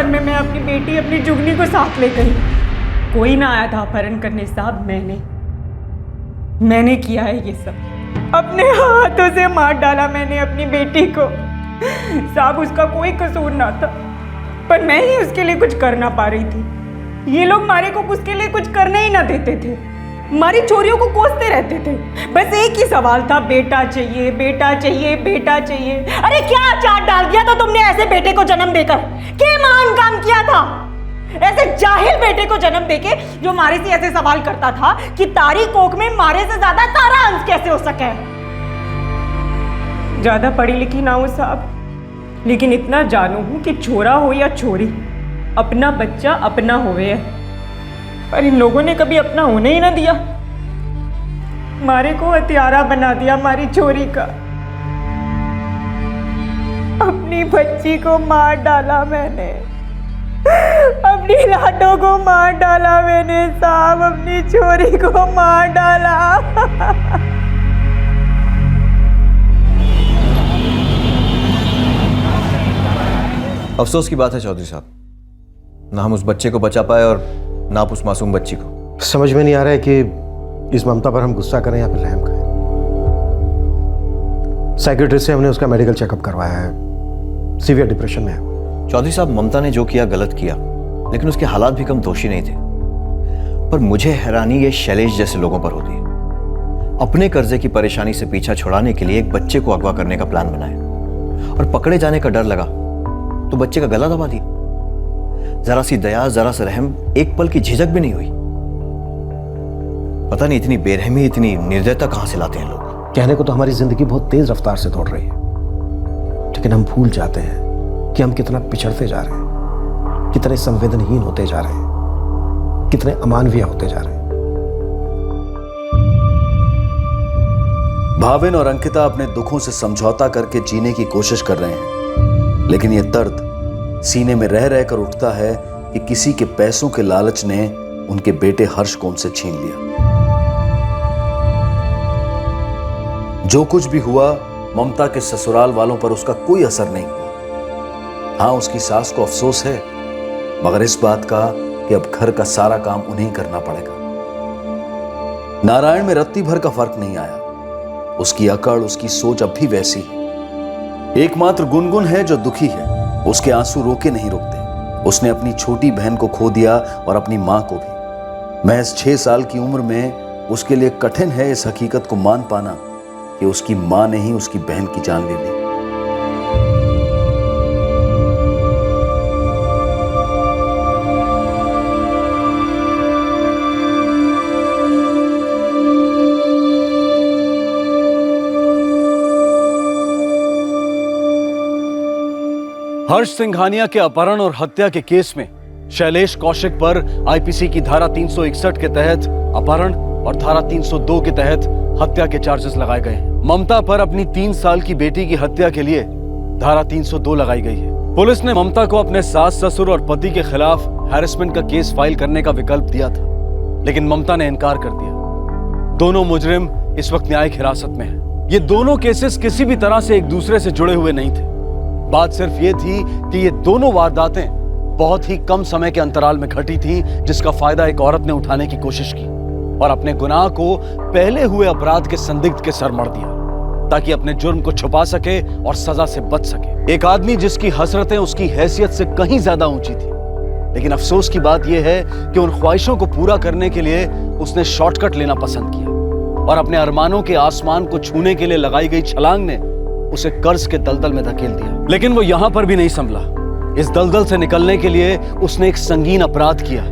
में मैं अपनी बेटी, अपनी जुगनी को साथ ले गई। कोई ना आया था अपहरण करने साहब, मैंने किया है ये सब। अपने हाथों से मार डाला मैंने अपनी बेटी को साहब। उसका कोई कसूर ना था, पर मैं ही उसके लिए कुछ कर ना पा रही थी। ये लोग मारे को उसके लिए कुछ करने ही ना देते थे, हमारी छोरियों को कोसते रहते थे। बस एक ही सवाल था, बेटा चाहिए, बेटा चाहिए, बेटा चाहिए। अरे क्या चाट डाल दिया था तुमने ऐसे बेटे को जन्म देकर? क्या महान काम किया था ऐसे जाहिल बेटे को जन्म देके, जो मारे से ऐसे सवाल करता था कि तारी कोख में मारे से ज्यादा तारा अंश कैसे हो सके। ज्यादा पढ़ी लिखी ना हो साहब, लेकिन इतना जानू हूं कि छोरा हो या छोरी, अपना बच्चा अपना होवे है। पर इन लोगों ने कभी अपना होने ही ना दिया, मारे को हत्यारा बना दिया हमारी छोरी का। अपनी बच्ची को मार डाला मैंने, अपनी लाडो को मार डाला मैंने साहब, अपनी छोरी को मार डाला। अफसोस की बात है चौधरी साहब, ना हम उस बच्चे को बचा पाए और ना आप उस मासूम बच्ची को। समझ में नहीं आ रहा है कि इस ममता पर हम गुस्सा करें या फिर रहम करें। साइकेट्रिस्ट से हमने उसका मेडिकल चेकअप करवाया है, सीवियर डिप्रेशन में है। चौधरी साहब, ममता ने जो किया गलत किया, लेकिन उसके हालात भी कम दोषी नहीं थे। पर मुझे हैरानी ये शैलेश जैसे लोगों पर होती है। अपने कर्जे की परेशानी से पीछा छुड़ाने के लिए एक बच्चे को अगवा करने का प्लान बनाया और पकड़े जाने का डर लगा तो बच्चे का गला दबा दिया। जरा सी दया, जरा सा रहम, एक पल की झिझक भी नहीं हुई। पता नहीं इतनी बेरहमी, इतनी निर्दयता कहां से लाते हैं लोग। कहने को तो हमारी जिंदगी बहुत तेज रफ्तार से दौड़ रही है, लेकिन हम भूल जाते हैं कि हम कितना पिछड़ते जा रहे हैं, कितने संवेदनहीन होते जा रहे हैं, कितने अमानवीय होते जा रहे हैं। भाविन और अंकिता अपने दुखों से समझौता करके जीने की कोशिश कर रहे हैं, लेकिन यह दर्द सीने में रह रहकर उठता है कि किसी के पैसों के लालच ने उनके बेटे हर्ष को उनसे छीन लिया। जो कुछ भी हुआ, ममता के ससुराल वालों पर उसका कोई असर नहीं हुआ। हां, उसकी सास को अफसोस है, मगर इस बात का कि अब घर का सारा काम उन्हें करना पड़ेगा। नारायण में रत्ती भर का फर्क नहीं आया। उसकी अकड़, उसकी सोच अब भी वैसी है। एकमात्र गुनगुन है जो दुखी है। उसके आंसू रोके नहीं रुकते। उसने अपनी छोटी बहन को खो दिया और अपनी मां को भी। महज 6 साल की उम्र में उसके लिए कठिन है इस हकीकत को मान पाना कि उसकी मां ने ही उसकी बहन की जान ले ली। हर्ष सिंघानिया के अपहरण और हत्या के केस में शैलेश कौशिक पर आईपीसी की धारा 361 के तहत अपहरण और धारा 302 के तहत हत्या के चार्जेस लगाए गए हैं। ममता पर अपनी 3 साल की बेटी की हत्या के लिए धारा 302 लगाई गई है। पुलिस ने ममता को अपने सास, ससुर और पति के खिलाफ हैरेसमेंट का केस फाइल करने का विकल्प दिया था, लेकिन ममता ने इनकार कर दिया। दोनों मुजरिम इस वक्त न्यायिक हिरासत में हैं। ये दोनों केसेस किसी भी तरह से एक दूसरे से जुड़े हुए नहीं थे। बात सिर्फ ये थी कि ये दोनों वारदातें बहुत ही कम समय के अंतराल में घटी थी, जिसका फायदा एक औरत ने उठाने की कोशिश की और अपने गुनाह को पहले हुए अपराध के संदिग्ध के सर मढ़ दिया ताकि अपने जुर्म को छुपा सके और सजा से बच सके। एक आदमी जिसकी हसरतें उसकी हैसियत से कहीं ज्यादा ऊंची थी, लेकिन अफसोस की बात यह है कि उन ख्वाहिशों को पूरा करने के लिए उसने शॉर्टकट लेना पसंद किया और अपने अरमानों के आसमान को छूने के लिए लगाई गई छलांग ने उसे कर्ज के दलदल में धकेल दिया। लेकिन वो यहां पर भी नहीं संभला। इस दलदल से निकलने के लिए उसने एक संगीन अपराध किया,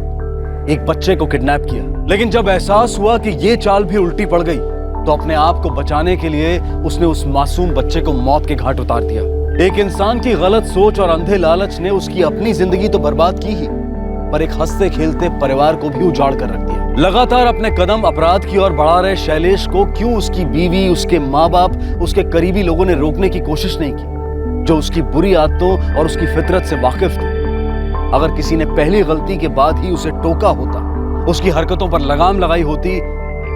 एक बच्चे को किडनैप किया। लेकिन जब एहसास हुआ कि ये चाल भी उल्टी पड़ गई तो अपने आप को बचाने के लिए उसने उस मासूम बच्चे को मौत के घाट उतार दिया। एक इंसान की गलत सोच और अंधे लालच ने उसकी अपनी जिंदगी तो बर्बाद की ही, पर एक हंसते खेलते परिवार को भी उजाड़ कर रख दिया। लगातार अपने कदम अपराध की ओर बढ़ा रहे शैलेश को क्यों उसकी बीवी, उसके माँ बाप, उसके करीबी लोगों ने रोकने की कोशिश नहीं की, जो उसकी बुरी आदतों और उसकी फितरत से वाकिफ थे। अगर किसी ने पहली गलती के बाद ही उसे टोका होता, उसकी हरकतों पर लगाम लगाई होती,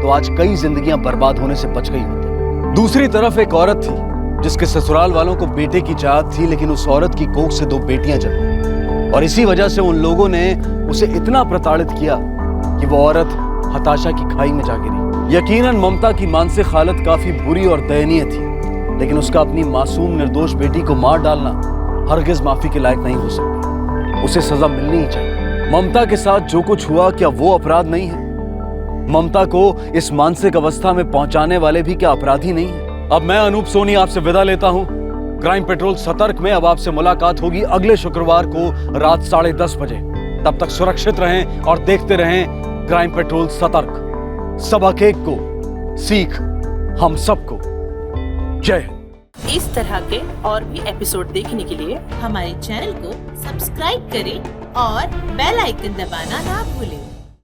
तो आज कई जिंदगियां बर्बाद होने से बच गई होती। दूसरी तरफ एक औरत थी जिसके ससुराल वालों को बेटे की चाहत थी, लेकिन उस औरत की कोख से 2 बेटियां जन्मी और इसी वजह से उन लोगों ने उसे इतना प्रताड़ित किया कि वो औरत हताशा की खाई में जा गिरी। यकीनन ममता की मानसिक हालत काफी बुरी और दयनीय थी, लेकिन उसका अपनी मासूम निर्दोष बेटी को मार डालना हरगिज माफी के लायक नहीं हो सकता। उसे सजा मिलनी ही चाहिए। ममता के साथ जो कुछ हुआ, क्या वो अपराध नहीं है? ममता को इस मानसिक अवस्था में पहुंचाने वाले भी क्या अपराधी नहीं है? अब मैं अनूप सोनी आपसे विदा लेता हूं। क्राइम पेट्रोल सतर्क में अब आपसे मुलाकात होगी अगले शुक्रवार को रात 10:30 बजे। तब तक सुरक्षित रहें और देखते रहें क्राइम पेट्रोल सतर्क। सबक एक को, सीख हम सबको। जय हिंद। इस तरह के और भी एपिसोड देखने के लिए हमारे चैनल को सब्सक्राइब करें और बेल आइकन दबाना ना भूलें।